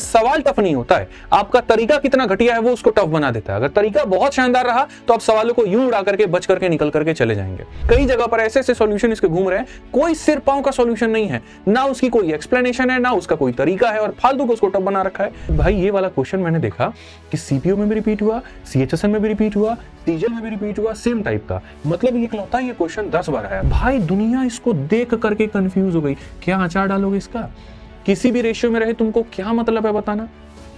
सवाल टफ नहीं होता है, आपका तरीका कितना घटिया है वो उसको टफ बना देता है। अगर तरीका बहुत शानदार रहा तो आप सवालों को यूं उड़ा करके बच करके निकल करके चले जाएंगे। कई जगह पर ऐसे ऐसे सॉल्यूशन इसके घूम रहे हैं, कोई सिर पांव का सॉल्यूशन नहीं है, ना उसकी कोई एक्सप्लेनेशन है, ना उसका कोई तरीका है, और फालतू को उसको टफ बना रखा है। भाई ये वाला क्वेश्चन मैंने देखा कि सीपीयू में भी रिपीट हुआ, सीएचएसएल में भी रिपीट हुआ, सीजीएल में भी रिपीट हुआ, सेम टाइप का। मतलब ये इकलौता ये क्वेश्चन 10 बार है। भाई दुनिया इसको देख करके कंफ्यूज हो गई, क्या अचार डालोगे इसका? किसी भी रेशियो में रहे तुमको क्या मतलब है बताना?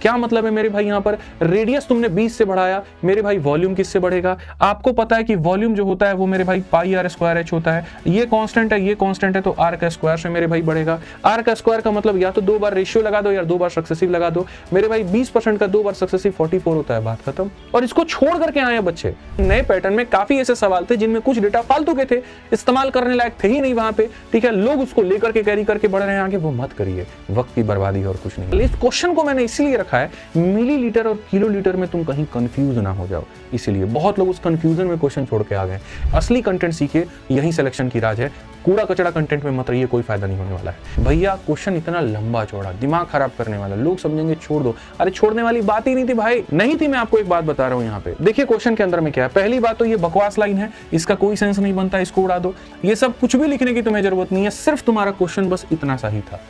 क्या मतलब है मेरे भाई? यहां पर रेडियस तुमने 20 से बढ़ाया, मेरे भाई वॉल्यूम किससे बढ़ेगा? आपको पता है कि वॉल्यूम जो होता है वो मेरे भाई पाई आर स्क्वायर एच होता है। ये कांस्टेंट है, ये कांस्टेंट है, तो आर का स्क्वायर से मेरे भाई बढ़ेगा। आर का स्क्वायर का मतलब या तो 2 बार रेशियो लगा दो या 2 बार सक्सेसिव लगा दो। मेरे भाई 20% का 2 बार सक्सेसिव 44 होता है, बात खत्म। और इसको छोड़ करके आए बच्चे। नए पैटर्न में काफी ऐसे सवाल थे जिनमें कुछ डेटा फालतू के थे, इस्तेमाल करने लायक थे ही नहीं वहां पे, ठीक है। लोग उसको लेकर के कैरी करके बढ़ रहे हैं आगे, वो मत करिए, वक्त की बर्बादी और कुछ नहीं। इस क्वेश्चन को मैंने इसीलिए रखा है मिलीलीटर और किलोलीटर में तुम कहीं कंफ्यूज ना हो जाओ, इसीलिए बहुत लोग उस कंफ्यूजन में क्वेश्चन छोड़ के आ गए। असली कंटेंट सीखिए, यही सिलेक्शन की राज है। कूड़ा कचड़ा कंटेंट में मत रहिए, कोई फायदा नहीं होने वाला है। भैया क्वेश्चन इतना लंबा चौड़ा, दिमाग खराब करने वाला, लोग समझेंगे छोड़ दो। अरे छोड़ने वाली बात ही नहीं थी भाई, नहीं थी। मैं आपको एक बात बता रहा हूं, यहाँ पे देखिए क्वेश्चन के अंदर में क्या है। पहली बात तो ये बकवास लाइन है, इसका कोई सेंस नहीं बनता, इसको उड़ा दो। ये सब कुछ भी लिखने की तुम्हें जरूरत नहीं है, सिर्फ तुम्हारा क्वेश्चन बस इतना सा ही था,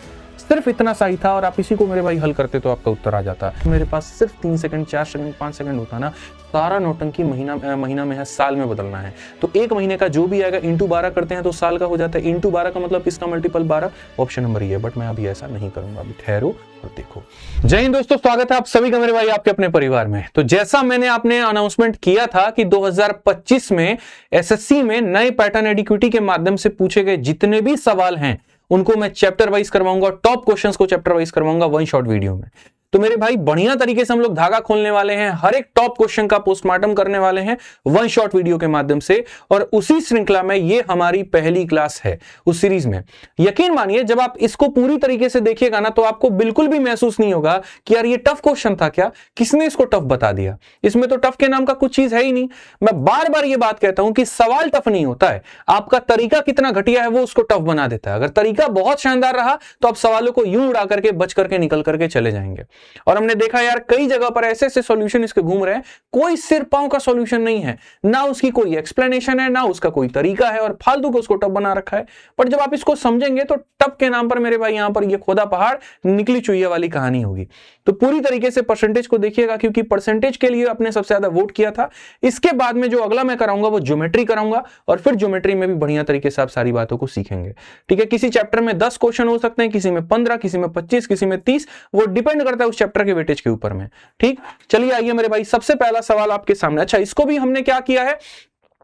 सिर्फ इतना सा ही था, और आप इसी को मेरे भाई हल करते तो आपका उत्तर आ जाता। मेरे पास सिर्फ 3 सेकंड, 4 सेकंड, 5 सेकंड होता ना, सारा नौटंकी महीना में है, साल में बदलना है। तो एक महीने का जो भी आएगा इंटू 12 करते हैं तो साल का हो जाता है। इंटू 12 का मतलब इसका मल्टीपल 12, ऑप्शन नंबर ये है। बट मैं अभी ऐसा नहीं करूंगा, अभी ठहरो और देखो। जय हिंद दोस्तों, स्वागत है आप सभी का मेरे भाई आपके अपने परिवार में। तो जैसा मैंने आपने अनाउंसमेंट किया था कि 2025 में एसएससी में नए पैटर्न एडिक्विटी के माध्यम से पूछे गए जितने भी सवाल हैं उनको मैं चैप्टर वाइज करवाऊंगा, टॉप क्वेश्चंस को चैप्टर वाइज करवाऊंगा वन शॉट वीडियो में। तो मेरे भाई बढ़िया तरीके से हम लोग धागा खोलने वाले हैं, हर एक टॉप क्वेश्चन का पोस्टमार्टम करने वाले हैं वन शॉट वीडियो के माध्यम से। और उसी श्रृंखला में ये हमारी पहली क्लास है उस सीरीज में। यकीन मानिए जब आप इसको पूरी तरीके से देखिएगा ना तो आपको बिल्कुल भी महसूस नहीं होगा कि यार ये टफ क्वेश्चन था क्या, किसने इसको टफ बता दिया। इसमें तो टफ के नाम का कुछ चीज है ही नहीं। मैं बार बार ये बात कहता हूं कि सवाल टफ नहीं होता है, आपका तरीका कितना घटिया है वो उसको टफ बना देता है। अगर तरीका बहुत शानदार रहा तो आप सवालों को यूं उड़ा करके बच करके निकल करके चले जाएंगे। और हमने देखा यार कई जगह पर ऐसे ऐसे सॉल्यूशन इसके घूम रहे हैं, कोई सिर पांव का सॉल्यूशन नहीं है, ना उसकी कोई एक्सप्लेनेशन है, ना उसका कोई तरीका है, और फालतू को उसको टफ बना रखा है। पर जब आप इसको समझेंगे तो टफ के नाम पर मेरे भाई यहां पर ये खोदा पहाड़ निकली चुईया वाली कहानी होगी। तो पूरी तरीके से परसेंटेज को देखिएगा, क्योंकि परसेंटेज के लिए आपने सबसे ज्यादा वोट किया था। इसके बाद में जो अगला मैं कराऊंगा वो ज्योमेट्री कराऊंगा, और फिर ज्योमेट्री में भी बढ़िया तरीके से आप सारी बातों को सीखेंगे। ठीक है, किसी चैप्टर में 10 क्वेश्चन हो सकते हैं, किसी में 15, किसी में 25, किसी में 30, वो डिपेंड करता है उस चैप्टर के वेटेज के ऊपर में। ठीक, चलिए आइए मेरे भाई, सबसे पहला सवाल आपके सामने। अच्छा, इसको भी हमने क्या किया है,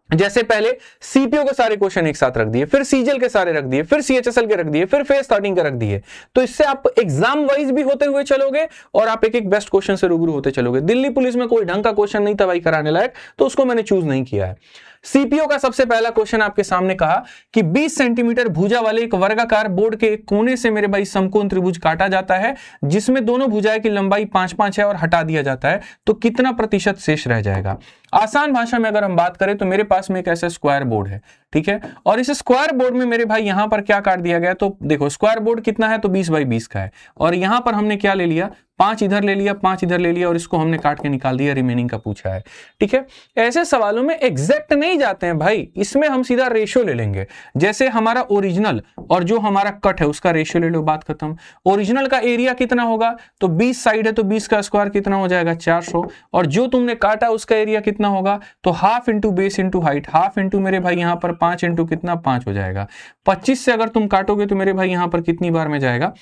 जैसे पहले सीपीओ के सारे क्वेश्चन एक साथ रख दिए, फिर सीजीएल के सारे रख दिए, फिर सीएचएसएल के रख दिए, फिर फेज स्टार्टिंग के रख दिए। तो इससे आप एग्जाम वाइज भी होते हुए चलोगे और आप एक एक बेस्ट क्वेश्चन से रूबरू होते चलोगे। दिल्ली पुलिस में कोई ढंग का क्वेश्चन नहीं था भाई कराने लायक, तो उसको मैंने चूज नहीं किया है। सीपीओ का सबसे पहला क्वेश्चन आपके सामने कहा कि 20 सेंटीमीटर भुजा वाले एक वर्गाकार बोर्ड के एक कोने से मेरे भाई समकोण त्रिभुज काटा जाता है जिसमें दोनों भुजाएं की लंबाई 5-5 है और हटा दिया जाता है, तो कितना प्रतिशत शेष रह जाएगा। आसान भाषा में अगर हम बात करें तो मेरे पास में एक ऐसा स्क्वायर बोर्ड है, ठीक है, और इस स्क्वायर बोर्ड में मेरे भाई यहां पर क्या काट दिया गया, तो देखो स्क्वायर बोर्ड कितना है, तो 20x20 का है, और यहां पर हमने क्या ले लिया, 5 इधर ले लिया, 5 इधर ले लिया, और इसको हमने काट के निकाल दिया, रिमेनिंग का पूछा है। ठीक है, ऐसे सवालों में एग्जैक्ट नहीं जाते हैं भाई, इसमें हम सीधा रेशियो ले लेंगे। जैसे हमारा ओरिजिनल और जो हमारा कट है उसका रेशियो ले लो, बात खत्म। ओरिजिनल का एरिया कितना होगा, तो 20 साइड है तो 20 का स्क्वायर कितना हो जाएगा, 400, और जो तुमने काटा उसका एरिया कितना होगा, तो half into base into height, half into मेरे भाई यहाँ पर 5 इंटू कितना, 5 हो जाएगा। 25 से अगर तुम काटोगे तो मेरे भाई यहाँ पर कितनी बार में जाएगा,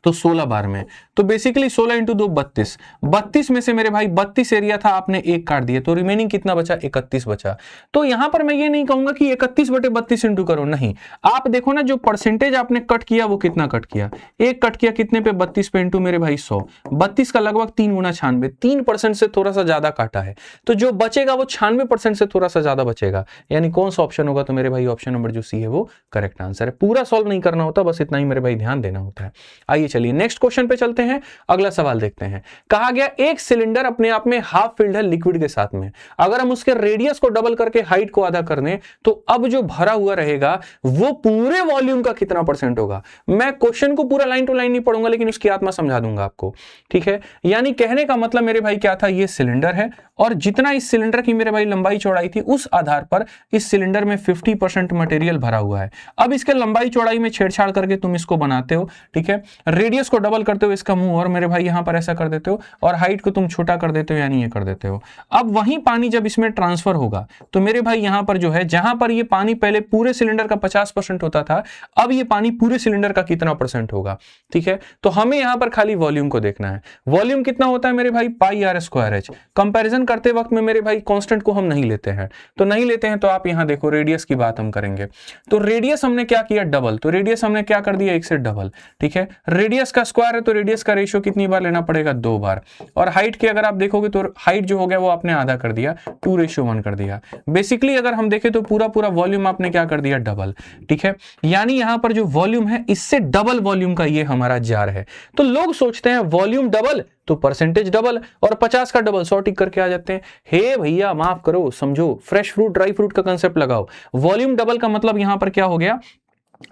तो 16 बार में। तो बेसिकली 16 इंटू 2 32, 32 में से मेरे भाई 32 एरिया था, आपने एक काट दिया, तो रिमेनिंग कितना बचा, 31 बचा। तो यहां पर मैं ये नहीं कहूंगा कि 31/32 इंटू करो, नहीं, आप देखो ना जो परसेंटेज आपने कट किया वो कितना कट किया, एक कट किया कितने पे, 32 पे, इंटू मेरे भाई 100, 32 का लगभग 3 गुना 96, 3% से थोड़ा सा ज्यादा काटा है, तो जो बचेगा वो 96% से थोड़ा सा ज्यादा बचेगा। यानी कौन सा ऑप्शन होगा, तो मेरे भाई ऑप्शन नंबर जो सी है वो करेक्ट आंसर है। पूरा सॉल्व नहीं करना होता, बस इतना ही मेरे भाई ध्यान देना होता है। आइए चलिए नेक्स्ट क्वेश्चन पे चलते हैं, अगला सवाल देखते हैं। कहा गया एक सिलेंडर अपने आप में हाफ फिल्ड है लिक्विड के साथ में, अगर हम उसके रेडियस को डबल करके हाइट को आधा कर दें तो अब जो भरा हुआ रहेगा वो पूरे वॉल्यूम का कितना परसेंट होगा। मैं क्वेश्चन को पूरा लाइन टू लाइन नहीं पढ़ूंगा लेकिन उसकी आत्मा समझा दूंगा आपको, ठीक है। यानी कहने का मतलब मेरे भाई क्या था, ये सिलेंडर है और जितना इस सिलेंडर की मेरे भाई लंबाई चौड़ाई थी उस आधार पर इस सिलेंडर में 50% मटेरियल भरा हुआ है। अब इसके लंबाई चौड़ाई में छेड़छाड़ करके तुम इसको बनाते हो, ठीक है, रेडियस को डबल करते हो इसका मुंह और मेरे भाई यहां पर ऐसा कर देते हो और हाइट को तुम छोटा कर देते हो यानी ये कर देते हो। अब वही पानी जब इसमें ट्रांसफर होगा तो मेरे भाई यहां पर जो है, जहां पर ये पानी पहले पूरे सिलेंडर का 50% होता था, अब ये पानी पूरे सिलेंडर का कितना परसेंट होगा, ठीक है। तो हमें यहां पर खाली वॉल्यूम को देखना है। वॉल्यूम कितना होता है मेरे भाई, पाई आर स्क्वायर एच। कंपैरिजन करते वक्त में मेरे भाई कांस्टेंट को हम नहीं लेते हैं, तो नहीं लेते हैं तो आप यहां देखो रेडियस की बात हम करेंगे। तो रेडियस हमने क्या किया, डबल, तो रेडियस हमने क्या कर दिया, एक से डबल, ठीक है। रेडियस का स्क्वायर है तो रेडियस का रेशियो कितनी बार लेना पड़ेगा, 2 बार। और हाइट की अगर आप देखोगे तो हाइट जो हो गया वो आपने आधा कर दिया, 2:1 कर दिया। बेसिकली अगर हम देखें तो पूरा पूरा वॉल्यूम आपने क्या कर दिया, डबल, ठीक है। यानी यहां पर जो वॉल्यूम है इससे डबल वॉल्यूम का ये हमारा जार है। तो लोग सोचते हैं वॉल्यूम डबल तो परसेंटेज डबल और 50 का डबल 100 टिक करके आ जाते हैं। हे भैया माफ करो, समझो, फ्रेश फ्रूट ड्राई फ्रूट का कंसेप्ट लगाओ। वॉल्यूम डबल का मतलब यहां पर क्या हो गया,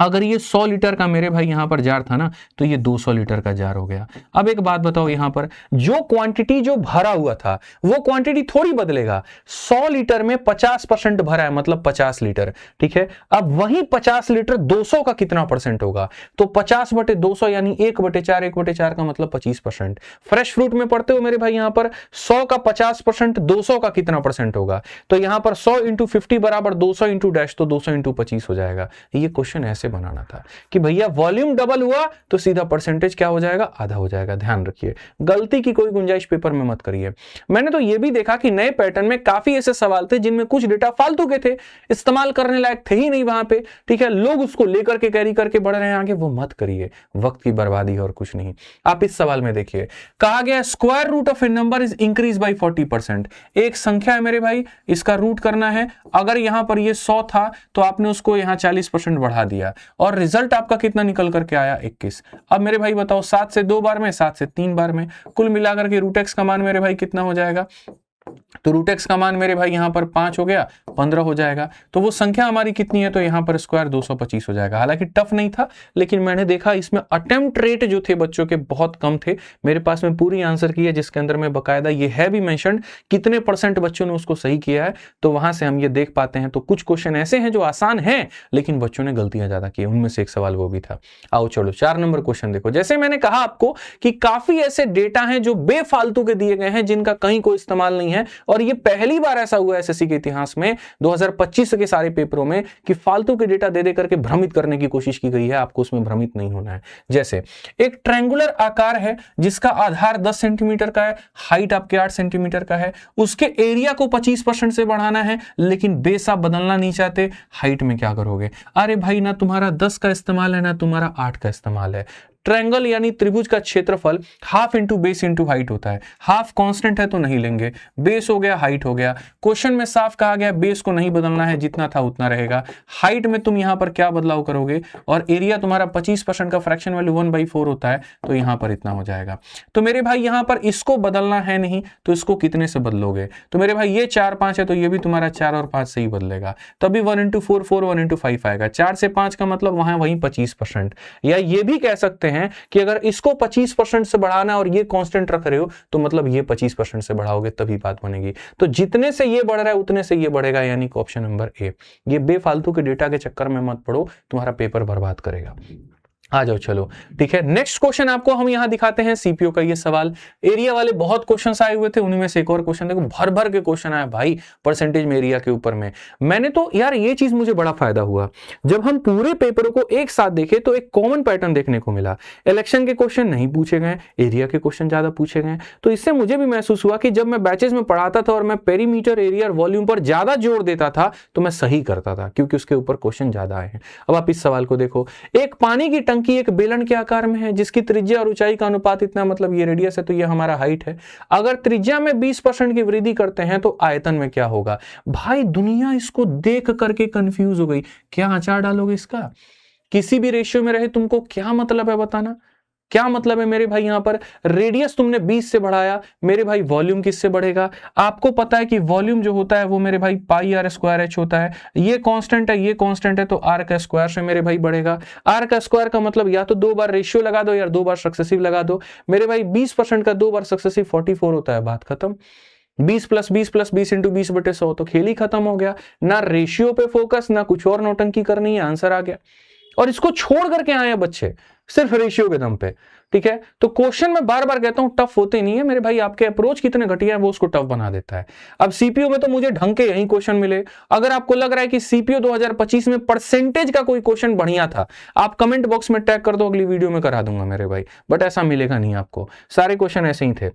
अगर ये 100 लीटर का मेरे भाई यहां पर जार था ना तो ये 200 लीटर का जार हो गया। अब एक बात बताओ, यहां पर जो क्वांटिटी जो भरा हुआ था वो क्वांटिटी थोड़ी बदलेगा। 100 लीटर में 50% भरा है मतलब 50 लीटर, ठीक है। अब वही 50 लीटर 200 का कितना परसेंट होगा, तो 50/200 यानी 1/4, 1/4 का मतलब 25%। फ्रेश फ्रूट में पढ़ते हो मेरे भाई, यहां पर 100 का 50% 200 का कितना परसेंट होगा, तो यहां पर 100 × 50 बराबर 200 × डैश, तो 200 × 25 हो जाएगा। ये क्वेश्चन ऐसे बनाना था कि भैया वॉल्यूम डबल हुआ तो सीधा परसेंटेज क्या हो जाएगा, आधा हो जाएगा। ध्यान रखिए, गलती की कोई गुंजाइश पेपर में मत करिए। मैंने तो यह भी देखा कि नए पैटर्न में काफी ऐसे सवाल थे जिनमें कुछ डेटा फालतू के थे, इस्तेमाल करने लायक थे ही नहीं वहां पे, ठीक है। लोग उसको लेकर के कैरी करके बढ़ रहे हैं आगे, वो मत करिए, वक्त की बर्बादी और कुछ नहीं। आप इस सवाल में देखिए, कहा गया square root of a number is increase by 40%। एक संख्या है मेरे भाई, इसका रूट करना है। अगर यहां पर ये 100 था तो आपने उसको यहां 40% बढ़ा दिया और रिजल्ट आपका कितना निकल करके आया, 21। अब मेरे भाई बताओ 7 से 2 बार में, 7 से 3 बार में, कुल मिलाकर के रूट एक्स का मान मेरे भाई कितना हो जाएगा, तो रूट एक्स का मान मेरे भाई यहां पर 5 हो गया, 15 हो जाएगा। तो वो संख्या हमारी कितनी है, तो यहां पर स्क्वायर 225 हो जाएगा। हालांकि टफ नहीं था लेकिन मैंने देखा इसमें अटेम्प्ट रेट जो थे बच्चों के बहुत कम थे। मेरे पास में पूरी आंसर की है जिसके अंदर में बकायदा ये है भी मेंशन कितने % बच्चों ने उसको सही किया है, तो वहां से हम ये देख पाते हैं। तो कुछ क्वेश्चन ऐसे हैं जो आसान हैं लेकिन बच्चों ने गलतियां ज्यादा की, उनमें से एक सवाल वो भी था। आओ चलो 4 नंबर क्वेश्चन देखो। जैसे मैंने कहा आपको कि काफी ऐसे डेटा हैं जो बेफालतू के दिए गए हैं जिनका कहीं कोई इस्तेमाल नहीं है, और ये पहली बार ऐसा हुआ है एसएससी के इतिहास में 2025 के सारे पेपरों में कि फालतू के डेटा दे दे करके भ्रमित करने की कोशिश की गई है। आपको उसमें भ्रमित नहीं होना है। जैसे एक ट्रायंगुलर आकार है जिसका आधार 10 सेंटीमीटर का है, हाइट आपके 8 सेंटीमीटर का है, उसके एरिया को 25% से बढ़ाना है लेकिन बेस आप बदलना नहीं चाहते, हाइट में क्या करोगे? अरे भाई ना तुम्हारा 10 का इस्तेमाल है ना तुम्हारा 8 का इस्तेमाल है। ट्रायंगल यानी त्रिभुज का क्षेत्रफल half into base into height होता है। हाफ कांस्टेंट है तो नहीं लेंगे, बेस हो गया हाइट हो गया। क्वेश्चन में साफ कहा गया बेस को नहीं बदलना है, जितना था उतना रहेगा। हाइट में तुम यहां पर क्या बदलाव करोगे, और एरिया तुम्हारा 25% का फ्रैक्शन वैल्यू 1/4 होता है तो यहां पर इतना हो जाएगा। तो मेरे भाई यहां पर इसको बदलना है नहीं तो इसको कितने से बदलोगे, तो मेरे भाई ये 4 5 है तो ये भी तुम्हारा 4 और 5 से ही बदलेगा, तभी 1 × 4 4 1 × 5 आएगा। 4 से 5 का मतलब वहां वही 25%। या ये भी कह सकते हैं कि अगर इसको 25% से बढ़ाना और ये कांस्टेंट रख रहे हो तो मतलब ये 25% से बढ़ाओगे तभी बात बनेगी। तो जितने से ये बढ़ रहा है उतने से ये बढ़ेगा, यानी कि ऑप्शन नंबर ए। ये बेफालतू के डेटा के चक्कर में मत पड़ो, तुम्हारा पेपर बर्बाद करेगा। आ जाओ चलो, ठीक है। नेक्स्ट क्वेश्चन आपको हम यहां दिखाते हैं सीपीओ का ये सवाल। एरिया वाले बहुत क्वेश्चंस आए हुए थे, उन्हीं में से एक और क्वेश्चन देखो, भर भर के क्वेश्चन आया भाई परसेंटेज में एरिया के ऊपर में। मैंने तो यार ये चीज मुझे बड़ा फायदा हुआ, जब हम पूरे पेपर को एक साथ देखे तो एक कॉमन पैटर्न देखने को मिला। इलेक्शन के क्वेश्चन नहीं पूछे गए, एरिया के क्वेश्चन ज्यादा पूछे गए। तो इससे मुझे भी महसूस हुआ कि जब मैं बैचेस में पढ़ाता था और मैं पेरीमीटर, एरिया और वॉल्यूम पर ज्यादा जोर देता था तो मैं सही करता था, क्योंकि उसके ऊपर क्वेश्चन ज्यादा आए हैं। अब आप इस सवाल को देखो, एक पानी की टंकी एक बेलन के आकार में है जिसकी त्रिज्या और ऊंचाई का अनुपात इतना, मतलब ये रेडियस है तो ये हमारा हाइट है। अगर त्रिज्या में 20% की वृद्धि करते हैं तो आयतन में क्या होगा? भाई दुनिया इसको देख करके कंफ्यूज हो गई। क्या आचार डालोगे इसका? किसी भी रेशियो में रहे तुमको क्या मतलब है बताना? क्या मतलब है मेरे भाई, यहां पर रेडियस तुमने 20 से बढ़ाया मेरे भाई, वॉल्यूम किससे बढ़ेगा? आपको पता है कि वॉल्यूम जो होता है वो मेरे भाई पाई आर स्क्वायर एच होता है, ये कांस्टेंट है, ये कांस्टेंट है, तो आर का स्क्वायर से मेरे भाई बढ़ेगा। आर का स्क्वायर का मतलब या तो 2 बार रेशियो लगा दो या 2 बार सक्सेसिव लगा दो मेरे भाई। 20% का 2 बार सक्सेसिव 44 होता है, बात खत्म। 20 प्लस 20 प्लस 20 इंटू 20/100, तो खेल ही खत्म हो गया। ना रेशियो पे फोकस, ना कुछ और नौटंकी करनी है, आंसर आ गया। और इसको छोड़ करके आए हैं बच्चे सिर्फ रेशियो के दम पे, ठीक है। तो क्वेश्चन मैं बार बार कहता हूं टफ होते नहीं है मेरे भाई, आपके अप्रोच कितने घटिया है वो उसको टफ बना देता है। अब सीपीयू में तो मुझे ढंग के यही क्वेश्चन मिले। अगर आपको लग रहा है कि सीपीयू 2025 में परसेंटेज का कोई क्वेश्चन बढ़िया था, आप कमेंट बॉक्स में टैग कर दो, अगली वीडियो में करा दूंगा मेरे भाई, बट ऐसा मिलेगा नहीं आपको, सारे क्वेश्चन ऐसे ही थे।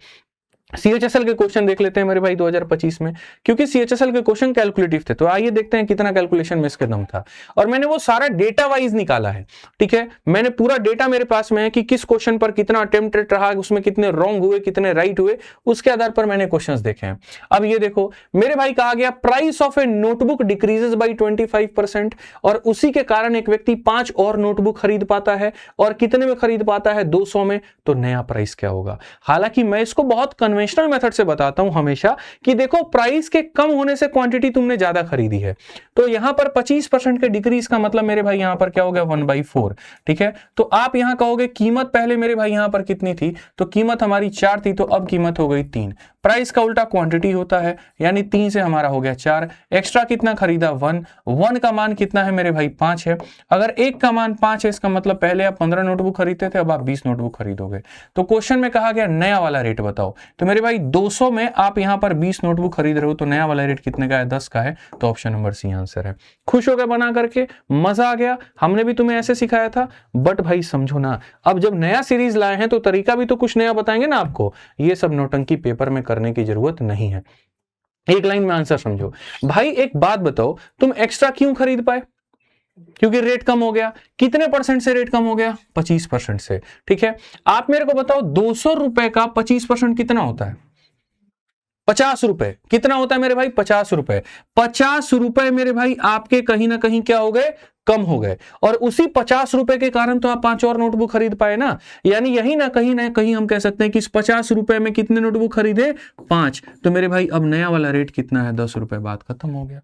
सीएचएसएल के क्वेश्चन देख लेते हैं मेरे भाई 2025 में, क्योंकि सीएचएसएल के क्वेश्चन कैलकुलेटिव थे, तो आइए देखते हैं कितना कैलकुलेशन में इसके दम था। और मैंने वो सारा डेटा वाइज निकाला है, ठीक है। मैंने पूरा डेटा मेरे पास में है कि किस क्वेश्चन पर कितना अटेम्प्टेड रहा, उसमें कितने रॉन्ग हुए, कितने राइट हुए, उसके आधार पर मैंने क्वेश्चंस देखे हैं। अब ये देखो मेरे भाई, कहा गया price of A notebook decreases by 25%, और उसी के कारण एक व्यक्ति 5 और नोटबुक खरीद पाता है, और कितने में खरीद पाता है? 200 में। तो नया प्राइस क्या होगा? हालांकि मैं इसको बहुत कन्वेंशनल मेथड से बताता हूं हमेशा कि देखो प्राइस के कम होने से क्वांटिटी तुमने ज्यादा खरीदी है, तो यहां पर 25% के डिक्रीज का मतलब मेरे भाई यहां पर क्या हो गया? 1/4, ठीक है। तो आप यहां कहोगे कीमत पहले मेरे भाई यहां पर कितनी थी? तो कीमत हमारी 4 थी, तो अब कीमत हो गई 3। प्राइस का उल्टा क्वांटिटी होता है, यानी 3 से हमारा हो गया 4। एक्स्ट्रा कितना खरीदा? 1 का मान कितना है मेरे भाई? 5 है। अगर 1 का मान 5 है, इसका मतलब पहले आप 15 नोटबुक खरीदते थे, अब आप 20 नोटबुक खरीदोगे। तो क्वेश्चन में कहा गया नया वाला रेट बताओ, तो मेरे भाई 200 में आप यहां पर 20 नोटबुक खरीद रहे हो, तो नया वाला रेट कितने का है? 10 का है, तो ऑप्शन नंबर सी आंसर है। खुश हो गए बना करके? मजा आ गया? हमने भी तुम्हें ऐसे सिखाया था, बट भाई समझो ना, अब जब नया सीरीज लाए हैं तो तरीका भी तो कुछ नया बताएंगे ना आपको। ये सब नौटंकी पेपर में करने की जरूरत नहीं है, एक लाइन में आंसर समझो। भाई एक बात बताओ, तुम एक्स्ट्रा क्यों खरीद पाए? क्योंकि रेट कम हो गया। कितने परसेंट से रेट कम हो गया? 25% से, ठीक है। आप मेरे को बताओ 200 रुपए का 25% कितना होता है? 50 रुपए। कितना होता है मेरे भाई? 50 रुपए। 50 रुपए मेरे भाई आपके कहीं ना कहीं क्या हो गए? कम हो गए। और उसी 50 रुपए के कारण तो आप 5 और नोटबुक खरीद पाए ना। यानी यही ना कहीं हम कह सकते हैं कि इस 50 रुपए में कितने नोटबुक खरीदे? 5। तो मेरे भाई अब नया वाला रेट कितना है? 10 रुपए। बात खत्म हो गया।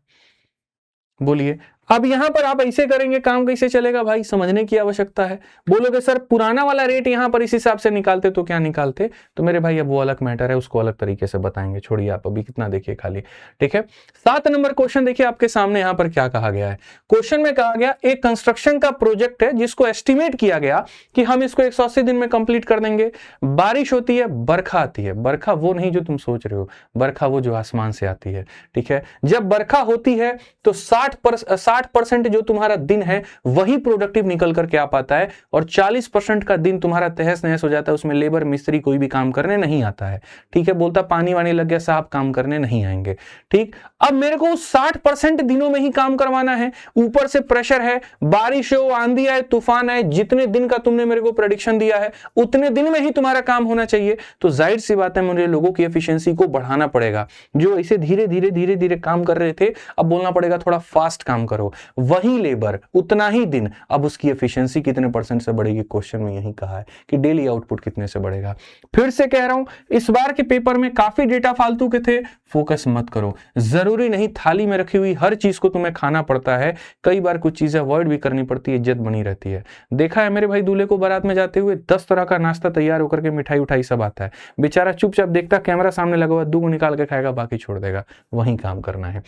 बोलिए अब यहां पर आप ऐसे करेंगे, काम कैसे चलेगा भाई? समझने की आवश्यकता है। बोलोगे सर पुराना वाला रेट यहां पर इस हिसाब से निकालते तो क्या निकालते? तो मेरे भाई अब वो अलग मैटर है, उसको अलग तरीके से बताएंगे, छोड़िए आप अभी कितना देखिए खाली, ठीक है। 7 नंबर क्वेश्चन देखिए आपके सामने, यहां पर क्या कहा गया है। क्वेश्चन में कहा गया एक कंस्ट्रक्शन का प्रोजेक्ट है जिसको एस्टिमेट किया गया कि हम इसको 180 दिन में कंप्लीट कर देंगे। बारिश होती है, बरखा आती है। बरखा वो नहीं जो तुम सोच रहे हो, बरखा वो जो आसमान से आती है, ठीक है। जब बरखा होती है तो 60% जो तुम्हारा दिन है वही प्रोडक्टिव निकल करके आ पाता है, और 40% का दिन तुम्हारा तहस नहस हो जाता है, उसमें लेबर मिस्त्री कोई भी काम करने नहीं आता है, ठीक है। बोलता पानी वानी लग गया साहब काम करने नहीं आएंगे, ठीक। अब मेरे को 60% दिनों में ही काम करवाना है, ऊपर से प्रेशर है, बारिश हो, आंधी आए, तूफान आए, जितने दिन का तुमने मेरे को प्रेडिक्शन दिया है उतने दिन में ही तुम्हारा काम होना चाहिए। तो जाहिर सी बात है मुझे लोगों की एफिशिएंसी को बढ़ाना पड़ेगा। जो इसे धीरे धीरे काम कर रहे थे, अब बोलना पड़ेगा थोड़ा फास्ट काम करो। वही लेबर उतना ही दिन, अब उसकी एफिशिएंसी कितने परसेंट से बढ़ेगी? क्वेश्चन में यही कहा है कि डेली आउटपुट कितने से बढ़ेगा। फिर से कह रहा हूं, इस बार के पेपर में काफी डेटा फालतू के थे, फोकस मत करो। जरूरी नहीं थाली में रखी हुई हर चीज को तुम्हें खाना पड़ता है, कई बार कुछ चीजें अवॉइड भी करनी पड़ती है, इज्जत बनी रहती है। देखा है मेरे भाई दूल्हे को बारात में जाते हुए 10 तरह का नाश्ता तैयार होकर के, मिठाई उठाई सब आता है, बेचारा चुपचाप देखता, कैमरा सामने लगा हुआ, 2 निकाल के खाएगा, बाकी छोड़ देगा। वही काम करना है।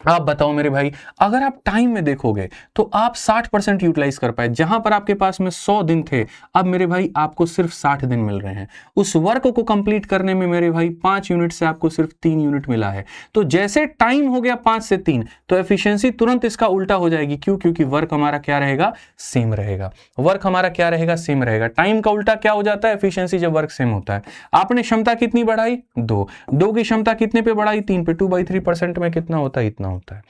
आप बताओ मेरे भाई, अगर आप टाइम में देखोगे तो आप 60% यूटिलाइज कर पाए। जहां पर आपके पास में 100 दिन थे, अब मेरे भाई आपको सिर्फ 60 दिन मिल रहे हैं। उस वर्क को कंप्लीट करने में मेरे भाई 5 यूनिट से आपको सिर्फ 3 यूनिट मिला है। तो जैसे टाइम हो गया 5 से 3, तो एफिशिएंसी तुरंत इसका उल्टा हो जाएगी। क्यों? क्योंकि वर्क हमारा क्या रहेगा? सेम रहेगा। वर्क हमारा क्या रहेगा? सेम रहेगा। टाइम का उल्टा क्या हो जाता है? एफिशिएंसी, जब वर्क सेम होता है। आपने क्षमता कितनी बढ़ाई? 2 की क्षमता कितने पे बढ़ाई? 3 पे। 2/3% में कितना होता है? इतना होता है।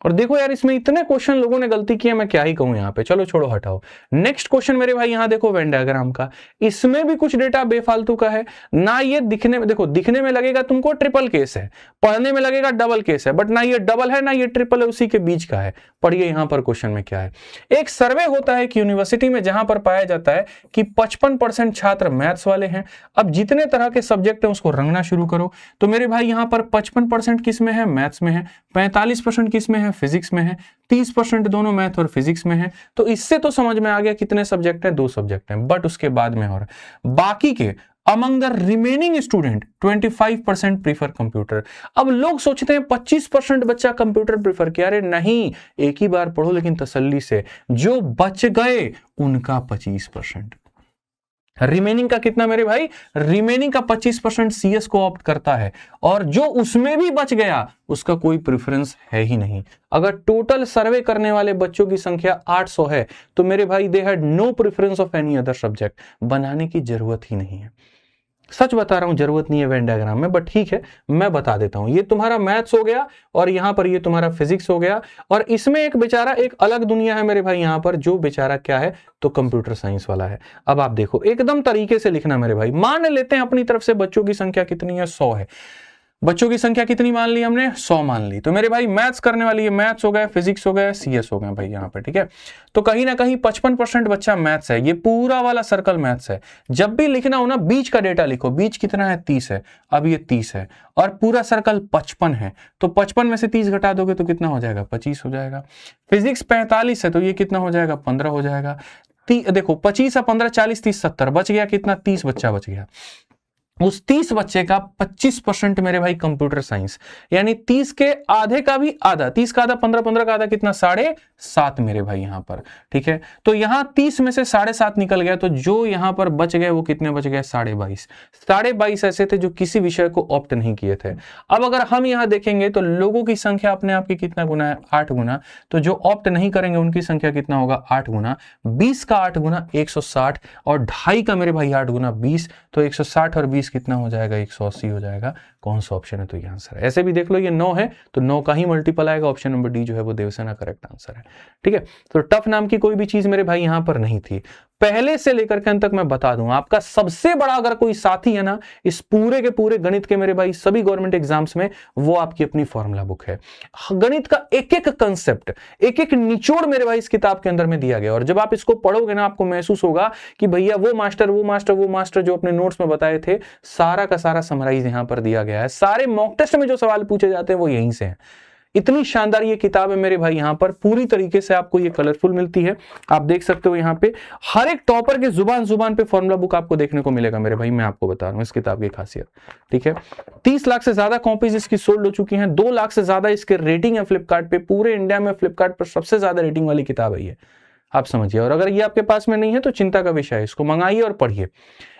और देखो यार इसमें इतने क्वेश्चन लोगों ने गलती की है, मैं क्या ही कहूं यहाँ पे, चलो छोड़ो हटाओ। नेक्स्ट क्वेश्चन मेरे भाई यहाँ देखो वेन डायग्राम का, इसमें भी कुछ डेटा बेफालतू का है ना। ये दिखने में, देखो दिखने में लगेगा तुमको ट्रिपल केस है, पढ़ने में लगेगा डबल केस है, बट ना ये डबल है ना ये ट्रिपल है, उसी के बीच का है। पढ़िए यहाँ पर क्वेश्चन में क्या है। एक सर्वे होता है कि यूनिवर्सिटी में जहां पर पाया जाता है कि 55% छात्र मैथ्स वाले हैं। अब जितने तरह के सब्जेक्ट हैं उसको रंगना शुरू करो। तो मेरे भाई यहाँ पर 55% किस में है, मैथ्स में है, 45% किस में है, फिजिक्स में है, 30% दोनों मैथ और फिजिक्स में है। तो इससे तो समझ में आ गया कितने सब्जेक्ट हैं, 2 सब्जेक्ट हैं। बट उसके बाद में और बाकी के among the remaining student 25% prefer computer. अब लोग सोचते हैं 25% बच्चा कंप्यूटर प्रीफर किया, अरे नहीं, एक ही बार पढ़ो लेकिन तसल्ली से। जो बच गए उनका 25%, रिमेनिंग का कितना मेरे भाई, रिमेनिंग का 25% सीएस को ऑप्ट करता है, और जो उसमें भी बच गया उसका कोई प्रेफरेंस है ही नहीं। अगर टोटल सर्वे करने वाले बच्चों की संख्या 800 है तो मेरे भाई they had no preference of any other subject, बनाने की जरूरत ही नहीं है। सच बता रहा हूं, जरूरत नहीं है वेन डायग्राम में, बट ठीक है मैं बता देता हूं। ये तुम्हारा मैथ्स हो गया और यहां पर ये तुम्हारा फिजिक्स हो गया, और इसमें एक बेचारा एक अलग दुनिया है मेरे भाई यहां पर, जो बेचारा क्या है तो कंप्यूटर साइंस वाला है। अब आप देखो एकदम तरीके से लिखना मेरे भाई। मान लेते हैं अपनी तरफ से बच्चों की संख्या कितनी है, 100 है। बच्चों की संख्या कितनी मान ली हमने, 100 मान ली। तो मेरे भाई मैथ्स करने वाली है, मैथ्स हो गया, फिजिक्स हो गया, सीएस हो गया भाई यहाँ पे, ठीक है। तो कहीं ना कहीं 55% बच्चा मैथ्स है, ये पूरा वाला सर्कल मैथ्स है। जब भी लिखना हो ना बीच का डेटा लिखो, बीच कितना है 30 है, अब ये 30 है और पूरा सर्कल 55 है, तो 55 में से 30 घटा दोगे तो कितना हो जाएगा, 25 हो जाएगा। फिजिक्स 45 है तो ये कितना हो जाएगा, 15 हो जाएगा। देखो 25 और 15 40 30 70, बच गया कितना, 30 बच्चा बच गया। उस 30 बच्चे का 25% मेरे भाई कंप्यूटर साइंस, यानी 30 के आधे का भी आधा, 30 का आधा 15, 15 का आधा कितना, 7.5 मेरे भाई यहां पर, ठीक है। तो यहां 30 में से 7.5 निकल गया, तो जो यहां पर बच गए वो कितने बच गए, 22.5। 22.5 ऐसे थे जो किसी विषय को ऑप्ट नहीं किए थे। अब अगर हम यहां देखेंगे तो लोगों की संख्या अपने आप की कितना गुना है, 8 गुना। तो जो ऑप्ट नहीं करेंगे उनकी संख्या कितना होगा, 8 गुना। 20 का 8 गुना 160, और 2.5 का मेरे भाई 8 गुना 20, तो 160 और 20 कितना हो जाएगा, 180 हो जाएगा। कौन सा ऑप्शन है, तो ये आंसर है। ऐसे भी देख लो ये 9 है तो 9 का ही मल्टीपल आएगा, ऑप्शन नंबर डी जो है वो देवसेना करेक्ट आंसर है, ठीक है। तो टफ नाम की कोई भी चीज मेरे भाई यहां पर नहीं थी। पहले से लेकर के अंत तक मैं बता दूं, आपका सबसे बड़ा अगर कोई साथी है ना इस पूरे के पूरे गणित के मेरे भाई सभी गवर्नमेंट एग्जाम्स में, वो आपकी अपनी फॉर्मूला बुक है। गणित का एक एक कंसेप्ट, एक एक निचोड़ मेरे भाई इस किताब के अंदर में दिया गया, और जब आप इसको पढ़ोगे ना आपको महसूस होगा कि भैया वो मास्टर जो अपने नोट्स में बताए थे, सारा का सारा समराइज यहां पर दिया गया है। सारे मॉक टेस्ट में जो सवाल पूछे जाते हैं वो यहीं से हैं। इतनी शानदार ये किताब है मेरे भाई, यहां पर पूरी तरीके से आपको ये कलरफुल मिलती है। आप देख सकते हो यहाँ पे हर एक टॉपर के जुबान पे फॉर्मूला बुक आपको देखने को मिलेगा मेरे भाई। मैं आपको बता रहा हूं इस किताब की खासियत, ठीक है। 30 लाख से ज्यादा कॉपीज इसकी सोल्ड हो चुकी हैं, 2 लाख से ज्यादा इसके रेटिंग है फ्लिपकार्ट पे। पूरे इंडिया में फ्लिपकार्ट पर सबसे ज्यादा रेटिंग वाली किताब है ये, आप समझिए। और अगर ये आपके पास में नहीं है तो चिंता का विषय है, इसको मंगाइए और पढ़िए।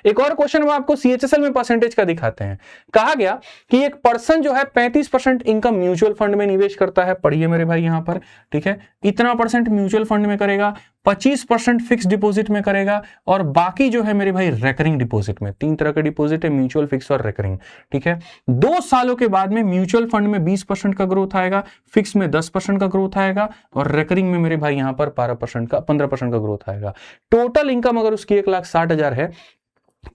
एक और क्वेश्चन वो आपको सीएचएसएल में परसेंटेज का दिखाते हैं। कहा गया कि एक पर्सन जो है 35% इनकम म्यूचुअल फंड में निवेश करता है। पढ़िए मेरे भाई यहां पर, ठीक है। इतना % म्यूचुअल फंड में करेगा, 25% फिक्स डिपॉजिट में करेगा, और बाकी जो है मेरे भाई रेकरिंग डिपॉजिट में। 3 तरह के डिपॉजिट है, म्यूचुअल, फिक्स और रेकरिंग, ठीक है। 2 सालों के बाद में म्यूचुअल फंड में 20% का ग्रोथ आएगा, फिक्स में 10% का ग्रोथ आएगा, और रेकरिंग में मेरे भाई यहां पर 15% का ग्रोथ आएगा। टोटल इनकम अगर उसकी 1,60,000 है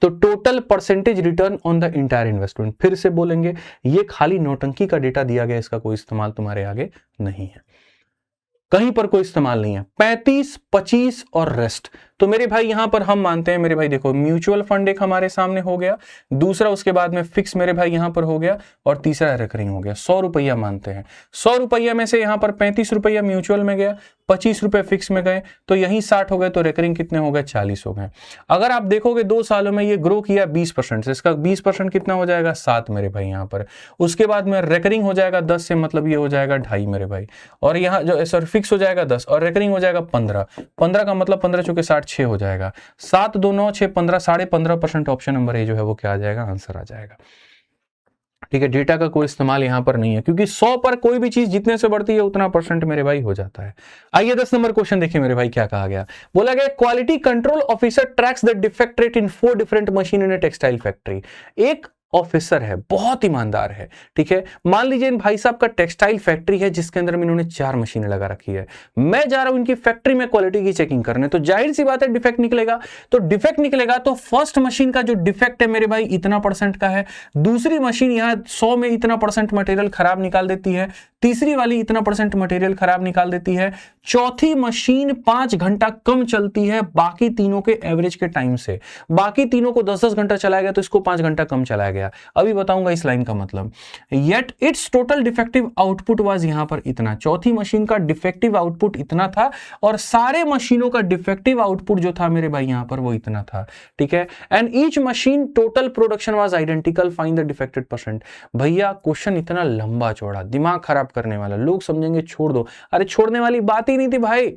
तो total percentage return on the entire investment, फिर से बोलेंगे ये खाली नौटंकी का डेटा दिया गया, इसका कोई इस्तेमाल तुम्हारे आगे नहीं है, कहीं पर कोई इस्तेमाल नहीं है। 35, 25 और रेस्ट। तो मेरे भाई यहां पर हम मानते हैं मेरे भाई, देखो म्यूचुअल फंड एक हमारे सामने हो गया, दूसरा उसके बाद में फिक्स मेरे भाई यहां पर हो गया, और तीसरा रेकरिंग हो गया। 100 रुपया मानते हैं। 100 रुपया में से यहां पर 35 रुपया म्यूचुअल में गया, 25 रुपए फिक्स में गए, तो यही 60 हो गए, तो रेकरिंग कितने हो गए, 40 हो गए। अगर आप देखोगे 2 सालों में ये ग्रो किया 20% से, इसका 20% कितना हो जाएगा, 7 मेरे भाई यहां पर। उसके बाद में रेकरिंग हो जाएगा 10 से, मतलब ये हो जाएगा 2.5 मेरे भाई, और यहाँ जो सॉरी फिक्स हो जाएगा 10 और रेकरिंग हो जाएगा 15। 15 का मतलब 15 चौके 60, 6 हो जाएगा। 7, 2, 9, 6, 15, 15.5% ऑप्शन नंबर ए जो है वो क्या आ जाएगा, आंसर आ जाएगा, ठीक है। डेटा का कोई इस्तेमाल यहां पर नहीं है, क्योंकि 100 पर कोई भी चीज जितने से बढ़ती है उतना % मेरे भाई हो जाता है। आइए 10 नंबर क्वेश्चन देखिए मेरे भाई क्या कहा गया। बोला गया quality control officer tracks the defect rate in 4 different machine in a textile factory. एक ऑफिसर है, बहुत ईमानदार है, ठीक है। मान लीजिए इन भाई साहब का टेक्सटाइल फैक्ट्री है जिसके अंदर में इन्होंने 4 मशीनें लगा रखी है। मैं जा रहा हूं इनकी फैक्ट्री में क्वालिटी की चेकिंग करने, तो जाहिर सी बात है डिफेक्ट निकलेगा। तो डिफेक्ट निकलेगा तो फर्स्ट मशीन का जो डिफेक्ट है मेरे भाई इतना % का है, दूसरी मशीन यहां 100 में इतना % मटेरियल खराब निकाल देती है, तीसरी वाली इतना % मटेरियल खराब निकाल देती है, चौथी मशीन 5 घंटा कम चलती है बाकी तीनों के एवरेज के टाइम से। बाकी तीनों को 10-10 घंटा चलाया गया तो इसको 5 घंटा कम चलाया गया। अभी बताऊंगा इस लाइन का मतलब। Yet it's total defective output was यहां पर इतना, चौथी मशीन का डिफेक्टिव आउटपुट इतना था और सारे मशीनों का डिफेक्टिव आउटपुट जो था मेरे भाई यहां पर वो इतना था, ठीक है। And each machine total production was identical, find the defected %। भैया क्वेश्चन इतना लंबा चौड़ा, दिमाग खराब करने वाला, लोग समझेंगे छोड़ दो। अरे छोड़ने वाली बात ही नहीं थी भाई,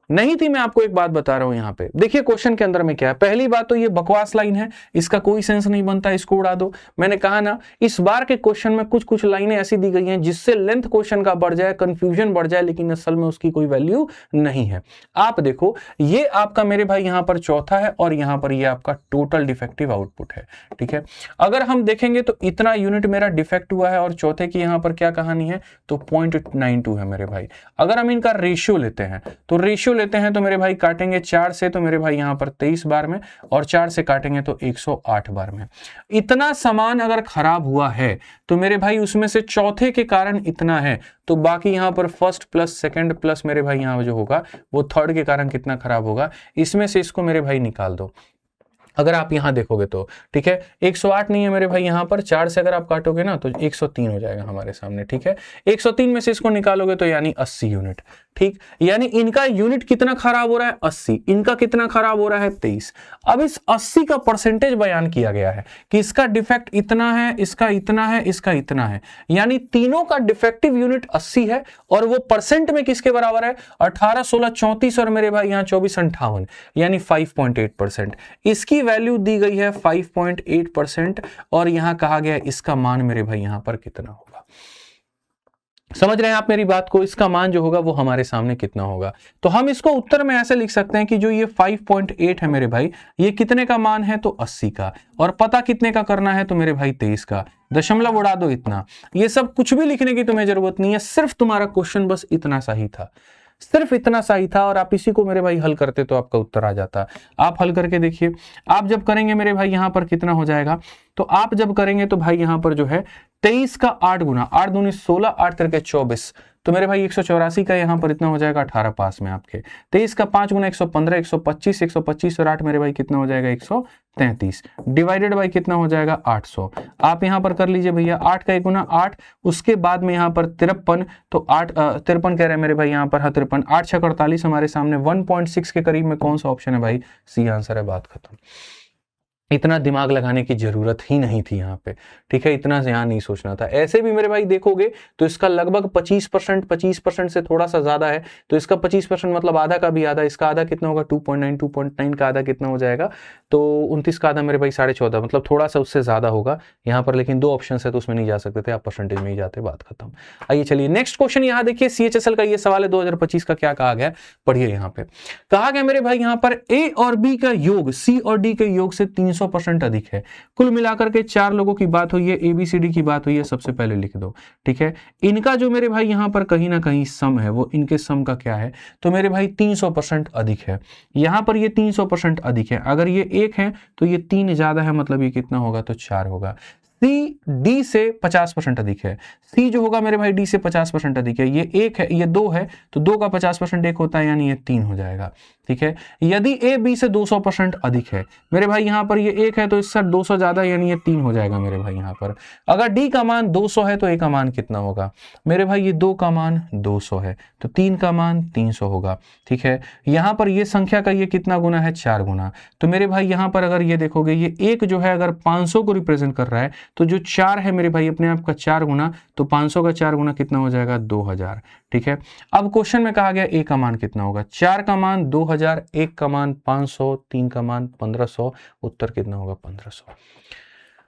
नहीं थी। मैं आपको एक बात बता रहा हूं यहां पे देखिए क्वेश्चन के अंदर में क्या है। पहली बात तो ये बकवास लाइन है, इसका कोई सेंस नहीं बनता, इसको उड़ा दो। मैंने कहा ना इस बार के क्वेश्चन में कुछ कुछ लाइनें ऐसी दी गई हैं जिससे लेंथ क्वेश्चन का बढ़ जाए, कंफ्यूजन बढ़ जाए, लेकिन असल में उसकी कोई वैल्यू नहीं है। आप देखो ये आपका मेरे भाई यहां पर चौथा है और यहां पर ये आपका टोटल डिफेक्टिव आउटपुट है, ठीक है। अगर हम देखेंगे तो इतना यूनिट मेरा डिफेक्ट हुआ है और चौथे की यहां पर क्या कहानी है, तो 0.92 है मेरे भाई। अगर हम इनका रेशियो लेते हैं तो रेशियो लेते हैं तो मेरे भाई काटेंगे 4 से तो मेरे भाई यहां पर 23 बार में, और 4 से काटेंगे तो 108 बार में। इतना सामान अगर खराब हुआ है तो मेरे भाई उसमें से चौथे के कारण इतना है, तो बाकी यहां पर फर्स्ट प्लस सेकंड प्लस मेरे भाई यहां जो होगा वो थर्ड के कारण कितना खराब होगा, इसमें से इसको मेरे भाई निकाल दो। अगर आप यहां देखोगे तो ठीक है 108 नहीं है मेरे भाई यहां पर, 4 से अगर आप काटोगे ना तो 103 हो जाएगा हमारे सामने, ठीक है। 103 में से इसको निकालोगे तो यानी 80 यूनिट, ठीक। यानी इनका यूनिट कितना खराब हो रहा है 80, इनका कितना खराब हो रहा है 23। अब इस 80 का परसेंटेज बयान किया गया है कि इसका डिफेक्ट इतना है, इसका इतना है, इसका इतना है, यानी तीनों का डिफेक्टिव यूनिट 80 है और वो परसेंट में किसके बराबर है 18, 16, 34 और मेरे भाई यहां 24, 58 यानी 5.8%। इसकी वैल्यू दी गई है 5.8% और यहां कहा गया इसका मान मेरे भाई यहां पर कितना होगा। समझ रहे हैं आप मेरी बात को, इसका मान जो होगा वो हमारे सामने कितना होगा। तो हम इसको उत्तर में ऐसे लिख सकते हैं कि जो ये 5.8 है मेरे भाई ये कितने का मान है, तो 80 का, और पता कितने का करना है तो मेरे भाई 23 का, दशमलव उड़ा दो इतना। ये सब कुछ भी लिखने की तुम्हें जरूरत नहीं है, सिर्फ तुम्हारा क्वेश्चन बस इतना सा ही था, सिर्फ इतना सा ही था और आप इसी को मेरे भाई हल करते तो आपका उत्तर आ जाता। आप हल करके देखिए, आप जब करेंगे मेरे भाई यहां पर कितना हो जाएगा, तो आप जब करेंगे तो भाई यहां पर जो है 23 का 8 गुना, 8 दूनी 16, 8 करके 24, तो मेरे भाई 184 का यहां पर इतना हो जाएगा 18 पास में आपके। 23 का 5 गुना 115, 125, 125 और 8 मेरे भाई कितना हो जाएगा 133, डिवाइडेड बाई कितना हो जाएगा 800। आप यहां पर कर लीजिए भैया, 8 का 1 गुना 8, उसके बाद में यहां पर 53, तो 8 53 कह रहे हैं मेरे भाई यहां पर, हाँ 53, 8 6 48 हमारे सामने 1.6 के करीब में कौन सा ऑप्शन है भाई, सी आंसर है, बात खत्म। इतना दिमाग लगाने की जरूरत ही नहीं थी यहाँ पे, ठीक है, इतना यहाँ नहीं सोचना था। ऐसे भी मेरे भाई देखोगे तो इसका लगभग 25% से थोड़ा सा ज्यादा है, तो इसका 25% मतलब आधा का भी आधा, इसका आधा कितना होगा 2.9 का आधा कितना हो जाएगा, तो 29 का आधा मेरे भाई 14.5, मतलब थोड़ा सा उससे ज्यादा होगा यहाँ पर, लेकिन 2 ऑप्शन है तो उसमें नहीं जा सकते थे, आप परसेंटेज में ही जाते, बात खत्म। आइए चलिए नेक्स्ट क्वेश्चन यहाँ देखिए, CHSL का ये सवाल है 2025 का, क्या कहा गया पढ़िए। यहाँ पे कहा गया मेरे भाई यहाँ पर A और B का योग C और D के योग से 300% अधिक है। कुल मिलाकर के 4 लोगों की बात हुई है, ABCD की बात हुई है, सबसे पहले लिख दो, ठीक है। इनका जो मेरे भाई यहां पर कहीं ना कहीं सम है, वो इनके सम का क्या है, तो मेरे भाई 300% अधिक है। यहां पर ये 300% अधिक है, अगर ये 1 है तो ये 3 ज्यादा है, मतलब ये कितना होगा, तो 4 होगा। सी डी से 50% अधिक है, सी जो होगा मेरे भाई डी से 50% अधिक है। ये 1 है, ये 2 है, तो 2 का 50% 1 होता है, यानी ये 3 हो जाएगा, ठीक है। यदि ए बी से 200% अधिक है मेरे भाई यहाँ पर, ये 1 है तो इससे 200 ज्यादा, यानी ये 3 हो जाएगा मेरे भाई यहाँ पर। अगर डी का मान 200 है तो ए का मान कितना होगा मेरे भाई, ये 2 का मान 200 है तो 3 का मान 300 होगा, ठीक है। यहाँ पर ये संख्या का ये कितना गुना है, 4 गुना, तो मेरे भाई यहाँ पर अगर ये देखोगे, ये 1 जो है अगर 500 को रिप्रेजेंट कर रहा है, तो जो 4 है मेरे भाई अपने आप का 4 गुना, तो 500 का 4 गुना कितना हो जाएगा, 2000, ठीक है। अब क्वेश्चन में कहा गया ए का मान कितना होगा, 4 का मान 2000, 1 का मान 500, 3 का मान 1500, उत्तर कितना होगा 1500।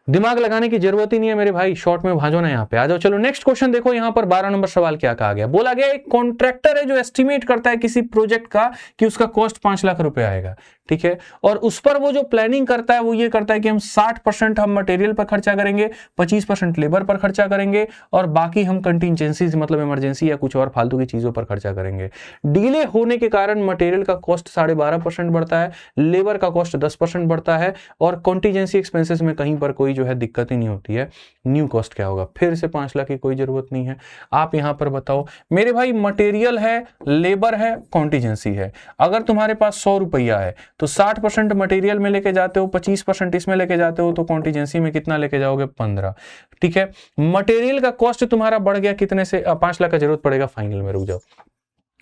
दिमाग लगाने की जरूरत ही नहीं है मेरे भाई, शॉर्ट में भाजो ना, यहाँ पे आ जाओ। चलो नेक्स्ट क्वेश्चन देखो, यहाँ पर 12 नंबर सवाल क्या कहा गया, बोला गया एक कॉन्ट्रैक्टर है जो एस्टिमेट करता है किसी प्रोजेक्ट का कि उसका कॉस्ट 5 लाख रुपए आएगा, ठीक है। और उस पर वो जो प्लानिंग करता है वो ये करता है कि हम 60% हम मटेरियल पर खर्चा करेंगे, 25% लेबर पर खर्चा करेंगे और बाकी हम कंटिजेंसी मतलब इमरजेंसी या कुछ और फालतू की चीजों पर खर्चा करेंगे। डिले होने के कारण मटेरियल का कॉस्ट 12.5% बढ़ता है, लेबर का कॉस्ट 10% बढ़ता है और कॉन्टीजेंसी एक्सपेंसेस में कहीं पर कोई जो है दिक्कत ही नहीं होती है। न्यू कॉस्ट क्या होगा, फिर से 5 लाख की कोई जरूरत नहीं है। आप यहां पर बताओ मेरे भाई, मटेरियल है, लेबर है, कॉन्टीजेंसी है। अगर तुम्हारे पास 100 रुपया है तो 60% मटेरियल में लेके जाते हो, 25% इसमें लेके जाते हो, तो कॉन्टीजेंसी में कितना लेके जाओगे, 15। ठीक है। मटेरियल का कॉस्ट तुम्हारा बढ़ गया कितने से, 5 लाख का जरूरत पड़ेगा फाइनल में, रुक जाओ।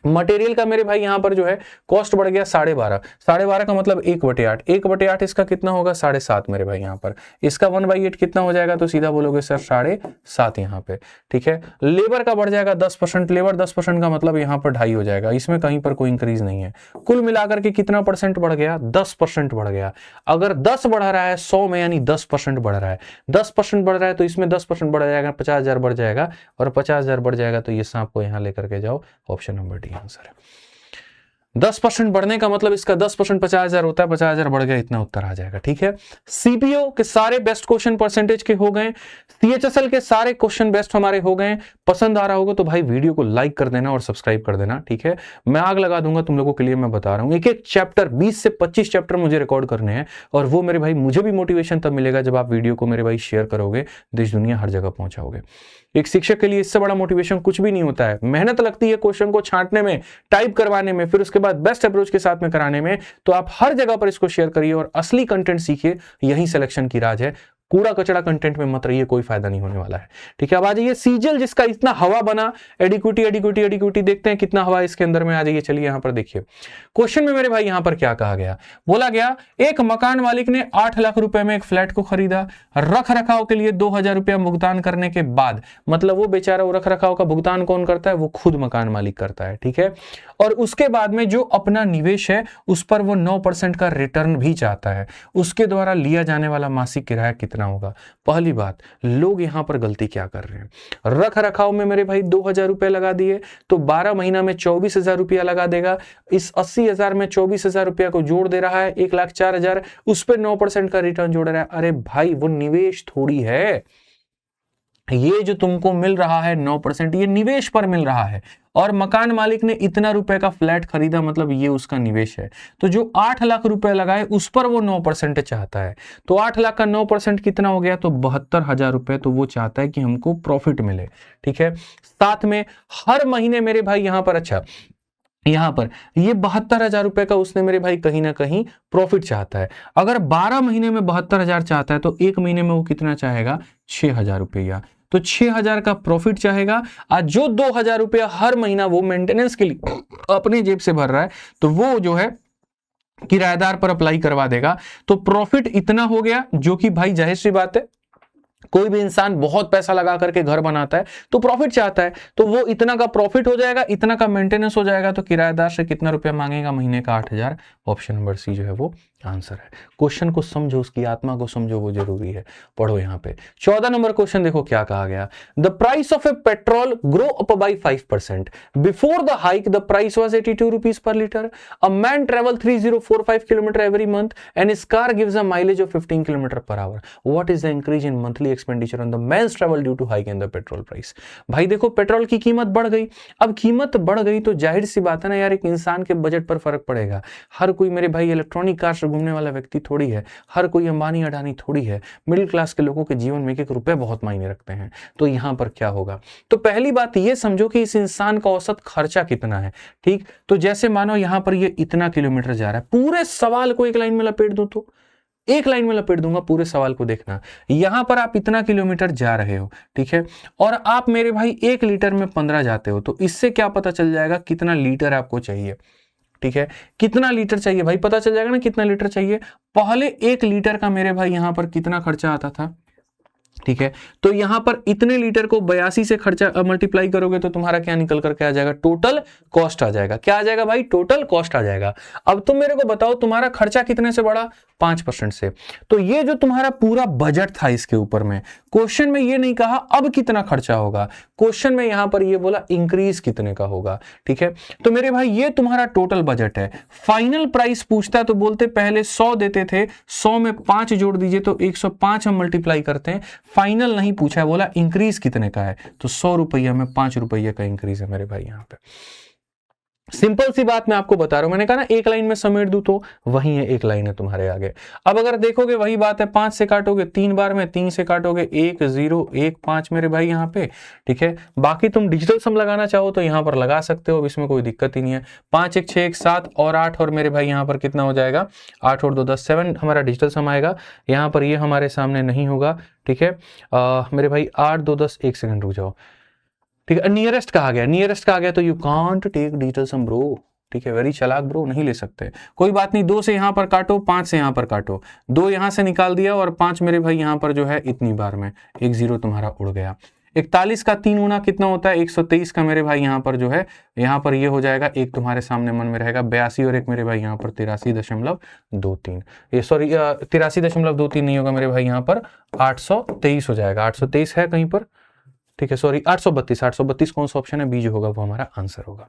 मटेरियल का मेरे भाई यहां पर जो है कॉस्ट बढ़ गया 12.5, 12.5 का मतलब 1/8, 1/8 इसका कितना होगा, 7.5 मेरे भाई यहां पर। इसका 1/8 कितना हो जाएगा, तो सीधा बोलोगे सर 7.5 यहां पे। ठीक है। लेबर का बढ़ जाएगा 10%, लेबर 10% का मतलब यहां पर 2.5 हो जाएगा, इसमें कहीं पर कोई इंक्रीज नहीं है। कुल मिलाकर के कितना परसेंट बढ़ गया, 10% बढ़ गया। अगर 10 बढ़ रहा है 100 में यानी 10% बढ़ रहा है, 10% बढ़ रहा है तो इसमें 10% बढ़ जाएगा, 50,000 बढ़ जाएगा और 50,000 बढ़ जाएगा तो ये सांप को यहां लेकर के जाओ, ऑप्शन नंबर डी आंसर है। 10% बढ़ने का मतलब इसका 10% 50,000 होता है, 50,000 बढ़ गया, इतना उत्तर आ जाएगा। ठीक है। सीपीओ के सारे बेस्ट क्वेश्चन परसेंटेज के हो गए, सीएचएसएल के सारे क्वेश्चन बेस्ट हमारे हो गए। पसंद आ रहा होगा तो भाई वीडियो को लाइक कर देना और सब्सक्राइब कर देना। ठीक है। मैं आग लगा दूंगा तुम लोगों के लिए, मैं बता रहा हूं। एक एक चैप्टर 20 से 25 चैप्टर मुझे रिकॉर्ड करने हैं और वो मेरे भाई मुझे भी मोटिवेशन तब मिलेगा जब आप वीडियो को मेरे भाई शेयर करोगे, देश दुनिया हर जगह पहुंचाओगे। एक शिक्षक के लिए इससे बड़ा मोटिवेशन कुछ भी नहीं होता है। मेहनत लगती है क्वेश्चन को छांटने में, टाइप करवाने में, फिर उसके बाद बेस्ट अप्रोच के साथ में कराने में। तो आप हर जगह पर इसको शेयर करिए और असली कंटेंट सीखिए, यही सिलेक्शन की राज है। कूड़ा कचड़ा कंटेंट में मत रहिए, कोई फायदा नहीं होने वाला है। ठीक है। अब आ जाइए सीजल, जिसका इतना हवा बना, एडिक्विटी एडिक्विटी एडिक्विटी, देखते हैं कितना हवा इसके अंदर में। आ जाइए, चलिए यहां पर देखिए क्वेश्चन में मेरे भाई यहां पर क्या कहा गया, बोला गया एक मकान मालिक ने 8 लाख रुपए में एक फ्लैट को खरीदा। रख रखाव के लिए 2,000 रुपया भुगतान करने के बाद, मतलब वो बेचारा, वो रख रखाव का भुगतान कौन करता है, वो खुद मकान मालिक करता है। ठीक है। और उसके बाद में जो अपना निवेश है उस पर वो 9% का रिटर्न भी चाहता है। उसके द्वारा लिया जाने वाला मासिक किराया कितना होगा। पहली बात, लोग यहां पर गलती क्या कर रहे हैं, रख रखाव में मेरे भाई 2,000 रुपए लगा दिए तो 12 महीना में 24,000 रुपया लगा देगा। इस 80,000 में 24,000 रुपया को जोड़ दे रहा है, 1,04,000, उस पर 9% का रिटर्न जोड़ रहा है। अरे भाई, वो निवेश थोड़ी है। ये जो तुमको मिल रहा है 9%, ये निवेश पर मिल रहा है। और मकान मालिक ने इतना रुपए का फ्लैट खरीदा, मतलब ये उसका निवेश है। तो जो 8 लाख रुपए लगाए उस पर वो 9% चाहता है। तो 8 लाख का 9% कितना हो गया, तो 72,000 रुपए। तो वो चाहता है कि हमको प्रॉफिट मिले। ठीक है। साथ में हर महीने मेरे भाई यहां पर, अच्छा यहां पर ये 72,000 रुपए का उसने मेरे भाई कहीं ना कहीं प्रॉफिट चाहता है। अगर 12 महीने में 72,000 चाहता है तो एक महीने में वो कितना चाहेगा, 6,000 रुपया। तो 6,000 का प्रॉफिट चाहेगा। आज जो 2,000 रुपया हर महीना वो मेंटेनेंस के लिए अपनी जेब से भर रहा है, तो वो जो है किराएदार पर अप्लाई करवा देगा। तो प्रॉफिट इतना हो गया, जो कि भाई जाहिर सी बात है, कोई भी इंसान बहुत पैसा लगा करके घर बनाता है तो प्रॉफिट चाहता है। तो वो इतना का प्रॉफिट हो जाएगा, इतना का मेंटेनेंस हो जाएगा। तो किराएदार से कितना रुपया मांगेगा, महीने का 8,000। ऑप्शन नंबर सी जो है वो आंसर है। क्वेश्चन को समझो, उसकी आत्मा को समझो, वो जरूरी है। पढ़ो यहां पे 14 नंबर क्वेश्चन देखो क्या कहा गया। The price of a petrol grow up by 5%। Before the hike the price was 82 rupees per litre. A man travel 3045 kilometre every month and his car gives a mileage of 15 kilometre per hour. What is the increase in monthly expenditure on the man's travel due to hike in the petrol price. भाई देखो, petrol की कीमत बढ़ गई। अब कीमत बढ़ गई तो जाहिर सी बात है ना यार, एक इंसान के बजट पर फर्क पड़ेगा। हर कोई मेरे भाई इलेक्ट्रॉनिक कार से घूमने वाला व्यक्ति थोड़ी है, हर कोई अंबानी अडानी थोड़ी है। मिडिल क्लास के लोगों के जीवन में एक रुपए बहुत मायने रखते हैं। तो यहां पर क्या होगा, तो पहली बात ये समझो कि इस इंसान का औसत खर्चा कितना है। ठीक। तो जैसे मानो यहां पर ये इतना किलोमीटर जा रहा है, पूरे सवाल को एक लाइन में लपेट दो, तो एक लाइन में लपेट दूंगा, पूरे सवाल को देखना। यहां पर आप इतना किलोमीटर जा रहे हो, ठीक है, और आप मेरे भाई 1 लीटर में 15 जाते हो। तो इससे क्या पता चल जाएगा कितना लीटर आपको चाहिए। ठीक है, कितना लीटर चाहिए भाई, पता चल जाएगा ना कितना लीटर चाहिए। पहले 1 लीटर का मेरे भाई यहां पर कितना खर्चा आता था। ठीक है, तो यहां पर इतने लीटर को 82 से खर्चा मल्टीप्लाई करोगे तो तुम्हारा क्या निकल करके आ जाएगा, टोटल कॉस्ट आ जाएगा। क्या आ जाएगा भाई, टोटल कॉस्ट आ जाएगा। अब तुम मेरे को बताओ तुम्हारा खर्चा कितने से बढ़ा, 5% से। तो ये जो तुम्हारा पूरा बजट था इसके ऊपर में, क्वेश्चन में ये नहीं कहा अब कितना खर्चा होगा, क्वेश्चन में यहां पर ये बोला इंक्रीज कितने का होगा। ठीक है, तो मेरे भाई ये तुम्हारा टोटल बजट है। फाइनल प्राइस पूछता है तो बोलते पहले 100 देते थे, 100 में 5 जोड़ दीजिए तो 105 हम मल्टीप्लाई करते हैं। फाइनल नहीं पूछा है, बोला इंक्रीज कितने का है, तो 100 रुपया में 5 रुपये का इंक्रीज है मेरे भाई यहां पे। सिंपल सी बात मैं आपको बता रहा हूं, मैंने कहा ना एक लाइन में समेट दूं, तो वही है, एक लाइन है तुम्हारे आगे। अब अगर देखोगे वही बात है, 5 से काटोगे 3 बार में, 3 से काटोगे 1 0 1 5 मेरे भाई यहाँ पे। ठीक है, बाकी तुम डिजिटल सम लगाना चाहो तो यहाँ पर लगा सकते हो, अब इसमें कोई दिक्कत ही नहीं है। 5 1 6 1 7 और 8 और मेरे भाई यहाँ पर कितना हो जाएगा, 8 और 2 10, 7 हमारा डिजिटल सम आएगा। यहाँ पर ये हमारे सामने नहीं होगा। ठीक है मेरे भाई 8 2 10, 1 सेकंड रुक जाओ। ठीक है, नियरेस्ट कहा गया, नियरेस्ट कहा गया तो you can't take digital sum bro. ठीक है, वेरी चालाक ब्रो, नहीं ले सकते। कोई बात नहीं, 2 से यहां पर काटो, 5 से यहां पर काटो, 2 यहां से निकाल दिया और 5 मेरे भाई यहां पर जो है इतनी बार में 1 0 तुम्हारा उड़ गया। 41 का 3 गुना कितना होता है, 123 का मेरे भाई यहाँ पर जो है, यहाँ पर ये हो जाएगा, एक तुम्हारे सामने मन में रहेगा 82 और एक मेरे भाई यहाँ पर 83.23, ये सॉरी 83.23 नहीं होगा मेरे भाई यहाँ पर 823 हो जाएगा। 823 है कहीं पर, ठीक है सॉरी 832 कौन सा ऑप्शन है, बी जो होगा वो हमारा आंसर होगा।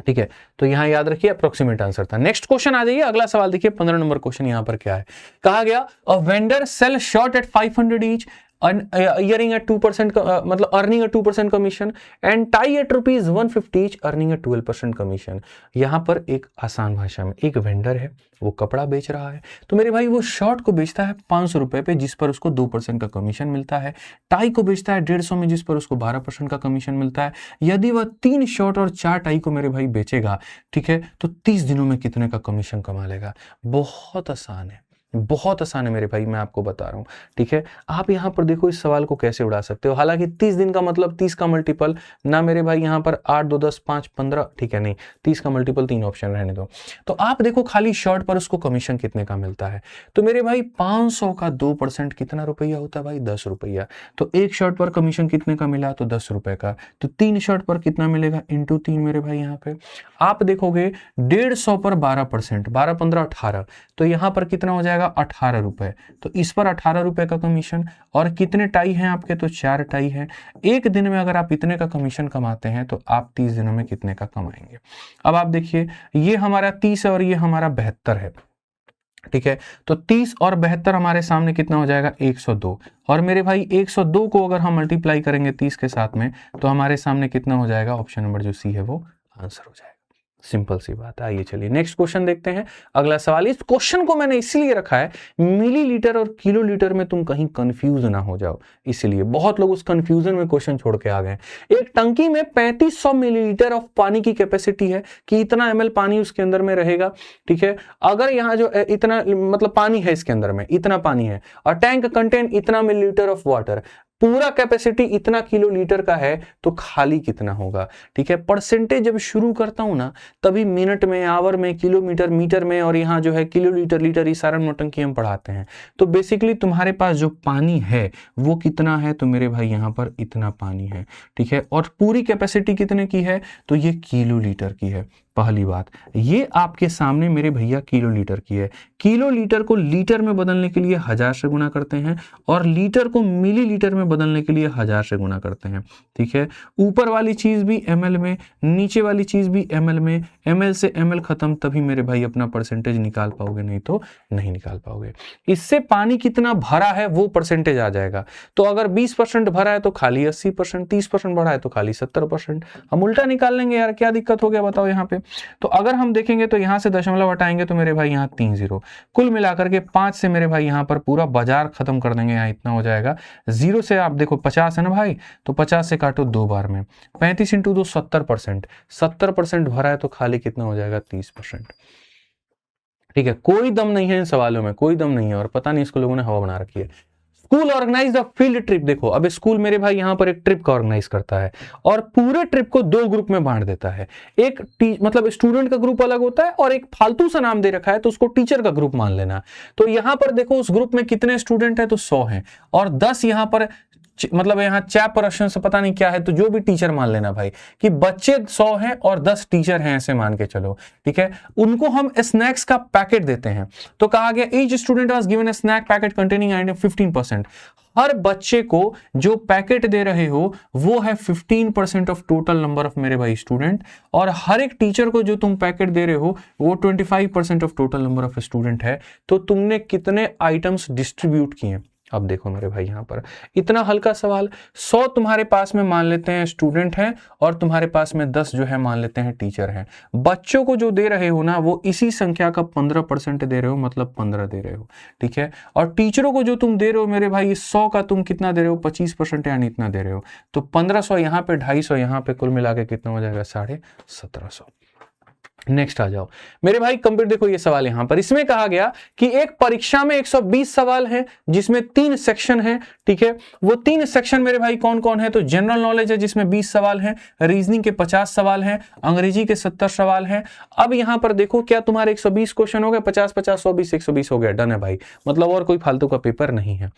ठीक है, तो यहां याद रखिए अप्रोक्सीमेट आंसर था। नेक्स्ट क्वेश्चन आ जाइए, अगला सवाल देखिए 15 नंबर क्वेश्चन यहां पर क्या है, कहा गया a vendor sell short at 500 each earning at 2% मतलब earning a 2% commission and tie at ₹150 each earning a 12% commission. यहां पर एक आसान भाषा में एक वेंडर है, वो कपड़ा बेच रहा है, तो मेरे भाई वो शर्ट को बेचता है 500 रुपए पे जिस पर उसको 2% का कमीशन मिलता है, टाई को बेचता है 150 में जिस पर उसको 12% का कमीशन मिलता है। यदि वह 3 शर्ट और 4 टाई को मेरे भाई बेचेगा, ठीक है, तो 30 दिनों में कितने का कमीशन कमा लेगा। बहुत आसान है, बहुत आसान है मेरे भाई, मैं आपको बता रहा हूं। ठीक है, आप यहां पर देखो इस सवाल को कैसे उड़ा सकते हो। हालांकि 30 दिन का मतलब 30 का मल्टीपल ना मेरे भाई यहां पर 8 2 10 5 15, ठीक है नहीं 30 का मल्टीपल 3 ऑप्शन रहने दो। तो आप देखो खाली शर्ट पर उसको कमीशन कितने का मिलता है, तो मेरे भाई 500 का 2% कितना रुपया होता है भाई 10 रुपया। तो एक शर्ट पर कमीशन कितने का मिला, तो 10 रुपए का। तो 3 शर्ट पर कितना मिलेगा, इंटू 3 मेरे भाई। यहाँ पे आप देखोगे 150 पर 12%, 12 15 18, तो यहां पर कितना हो जाएगा 18 रुपए। तो इस पर 18 रुपए का कमीशन। और कितने टाई हैं आपके, तो 4 टाई हैं। एक दिन में अगर आप इतने का कमीशन कमाते हैं तो आप 30 दिनों में कितने का कमाएंगे। अब आप देखिए ये हमारा 30 है और ये हमारा 72 है। ठीक है, तो 30 और 72 हमारे सामने कितना हो जाएगा 102। और मेरे भाई 102 को अगर हम मल्टीप्लाई करेंगे 30 के साथ में तो हमारे सामने कितना हो जाएगा, ऑप्शन नंबर जो सी है वो आंसर हो जाएगा। सिंपल सी बात है। आइए चलिए नेक्स्ट क्वेश्चन देखते हैं। अगला सवाल, इस क्वेश्चन को मैंने इसलिए रखा है मिलीलीटर और किलोलीटर में तुम कहीं कंफ्यूज ना हो जाओ, इसलिए बहुत लोग उस कंफ्यूजन में क्वेश्चन छोड़ के आ गए। एक टंकी में 3500 मिलीलीटर ऑफ पानी की कैपेसिटी है कि इतना ml पानी उसके अंदर में रहेगा। ठीक है, अगर यहाँ जो इतना मतलब पानी है इसके अंदर में इतना पानी है और टैंक कंटेन इतना मिलीलीटर ऑफ वाटर, पूरा कैपेसिटी इतना किलोलीटर का है तो खाली कितना होगा। ठीक है, परसेंटेज जब शुरू करता हूं ना तभी मिनट में, आवर में, किलोमीटर, मीटर में और यहाँ जो है किलोलीटर, लीटर, ये सारा नोटंकी हम पढ़ाते हैं। तो बेसिकली तुम्हारे पास जो पानी है वो कितना है, तो मेरे भाई यहाँ पर इतना पानी है। ठीक है, और पूरी कैपेसिटी कितने की है, तो ये किलोलीटर की है। पहली बात, ये आपके सामने मेरे भैया किलोलीटर की है। किलोलीटर को लीटर में बदलने के लिए 1000 से गुना करते हैं और लीटर को मिलीलीटर में बदलने के लिए 1000 से गुना करते हैं। ठीक है, ऊपर वाली चीज भी ml में, नीचे वाली चीज भी ml में, ml से ml खत्म, तभी मेरे भाई अपना परसेंटेज निकाल पाओगे, नहीं तो नहीं निकाल पाओगे। इससे पानी कितना भरा है वो परसेंटेज आ जाएगा। तो अगर 20% भरा है तो खाली 80%, 30% भरा है तो खाली 70%। हम उल्टा निकाल लेंगे यार, क्या दिक्कत हो गया बताओ यहाँ पे। तो अगर हम देखेंगे तो यहां से दशमलव हटाएंगे तो मेरे भाई यहाँ 3 0, कुल मिलाकर के 5 से मेरे भाई यहाँ पर पूरा बाजार खत्म कर देंगे। यहाँ इतना हो जाएगा 0 से, आप देखो 50 है ना भाई, तो 50 से काटो 2 बार में, 35 इंटू 2 70%, 70% भरा है तो खाली कितना हो जाएगा 30%। ठीक है, कोई दम नहीं है इन सवालों में, कोई दम नहीं है, और पता नहीं इसको लोगों ने हवा बना रखी है। School organise the field trip, देखो अब स्कूल मेरे भाई यहाँ पर एक ट्रिप का ऑर्गेनाइज करता है और पूरे ट्रिप को 2 ग्रुप में बांट देता है। एक मतलब स्टूडेंट का ग्रुप अलग होता है और एक फालतू सा नाम दे रखा है तो उसको टीचर का ग्रुप मान लेना। तो यहाँ पर देखो उस ग्रुप में कितने स्टूडेंट है, तो 100 हैं और 10 यहाँ पर मतलब यहाँ चैप प्रश्न से पता नहीं क्या है, तो जो भी टीचर मान लेना भाई कि बच्चे 100 हैं और 10 टीचर हैं, ऐसे मान के चलो, ठीक है। उनको हम स्नैक्स का पैकेट देते हैं, तो कहा गया each student was given a snack packet containing 15%। हर बच्चे को जो पैकेट दे रहे हो वो है 15% ऑफ टोटल नंबर ऑफ मेरे भाई स्टूडेंट, और हर एक टीचर को जो तुम पैकेट दे रहे हो वो 25% of total number of student है। तो तुमने कितने आइटम्स डिस्ट्रीब्यूट किए? अब देखो मेरे भाई यहां पर इतना हल्का सवाल, 100 तुम्हारे पास में मान लेते हैं स्टूडेंट हैं और तुम्हारे पास में 10 जो है मान लेते हैं टीचर हैं। बच्चों को जो दे रहे हो ना वो इसी संख्या का 15% दे रहे हो, मतलब 15 दे रहे हो, ठीक है। और टीचरों को जो तुम दे रहे हो मेरे भाई 100 का तुम कितना दे रहे हो? 25%, यानी इतना दे रहे हो। तो 1500 यहाँ पे, 250 यहाँ पे, कुल मिला के कितना हो जाएगा? 1750। नेक्स्ट आ जाओ मेरे भाई, कंप्लीट देखो ये सवाल यहां पर। इसमें कहा गया कि एक परीक्षा में 120 सवाल हैं जिसमें 3 सेक्शन हैं, ठीक है। वो 3 सेक्शन मेरे भाई कौन कौन है? तो जनरल नॉलेज है जिसमें 20 सवाल हैं, रीजनिंग के 50 सवाल हैं, अंग्रेजी के 70 सवाल हैं। अब यहां पर देखो क्या तुम्हारे 120 क्वेश्चन हो गए? 50 50 120 120 हो गया, डन है भाई, मतलब और कोई फालतू का पेपर नहीं है।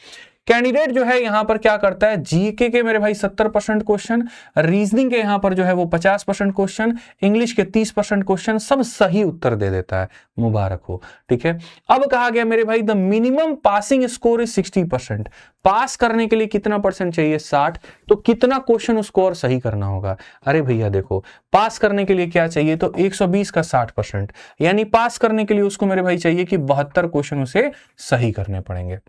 कैंडिडेट जो है यहां पर क्या करता है? जीके के मेरे भाई 70% क्वेश्चन, रीजनिंग के यहां पर जो है वो 50% क्वेश्चन, इंग्लिश के 30% क्वेश्चन, सब सही उत्तर दे देता है, मुबारक हो, ठीक है। अब कहा गया मेरे भाई the minimum passing score is 60%। पास करने के लिए कितना परसेंट चाहिए? 60। तो कितना क्वेश्चन उसको और सही करना होगा? अरे भैया देखो, पास करने के लिए क्या चाहिए? तो 120 का 60%, यानी पास करने के लिए उसको मेरे भाई चाहिए कि 72 क्वेश्चन उसे सही करने पड़ेंगे,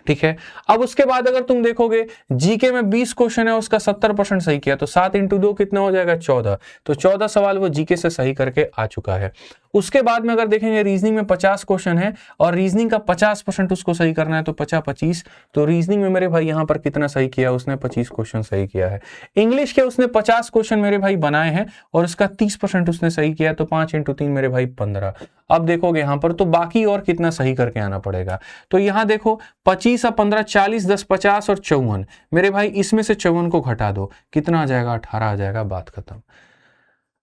ठीक है। अब उसके बाद अगर तुम देखोगे जीके में 20 क्वेश्चन है, उसका 70% सही किया, तो 7 × 2 कितना हो जाएगा? 14। तो 14 सवाल वो जीके से सही करके आ चुका है। उसके बाद में अगर देखेंगे रीजनिंग में 50 क्वेश्चन है और रीजनिंग का 50% उसको सही करना है, तो 50 25। तो रीजनिंग में मेरे भाई यहां पर कितना सही किया? उसने 25 क्वेश्चन सही किया है। इंग्लिश के उसने 50 क्वेश्चन मेरे भाई बनाए हैं और उसका 30% उसने सही किया, तो 5 × 3 मेरे भाई 15। अब देखोगे यहां पर तो बाकी और कितना सही करके आना पड़ेगा। तो यहां देखो 25 और 15 40, 10 50 और 54 मेरे भाई, इसमें से 54 को घटा दो, कितना आ जाएगा? 18 आ जाएगा, बात खत्म।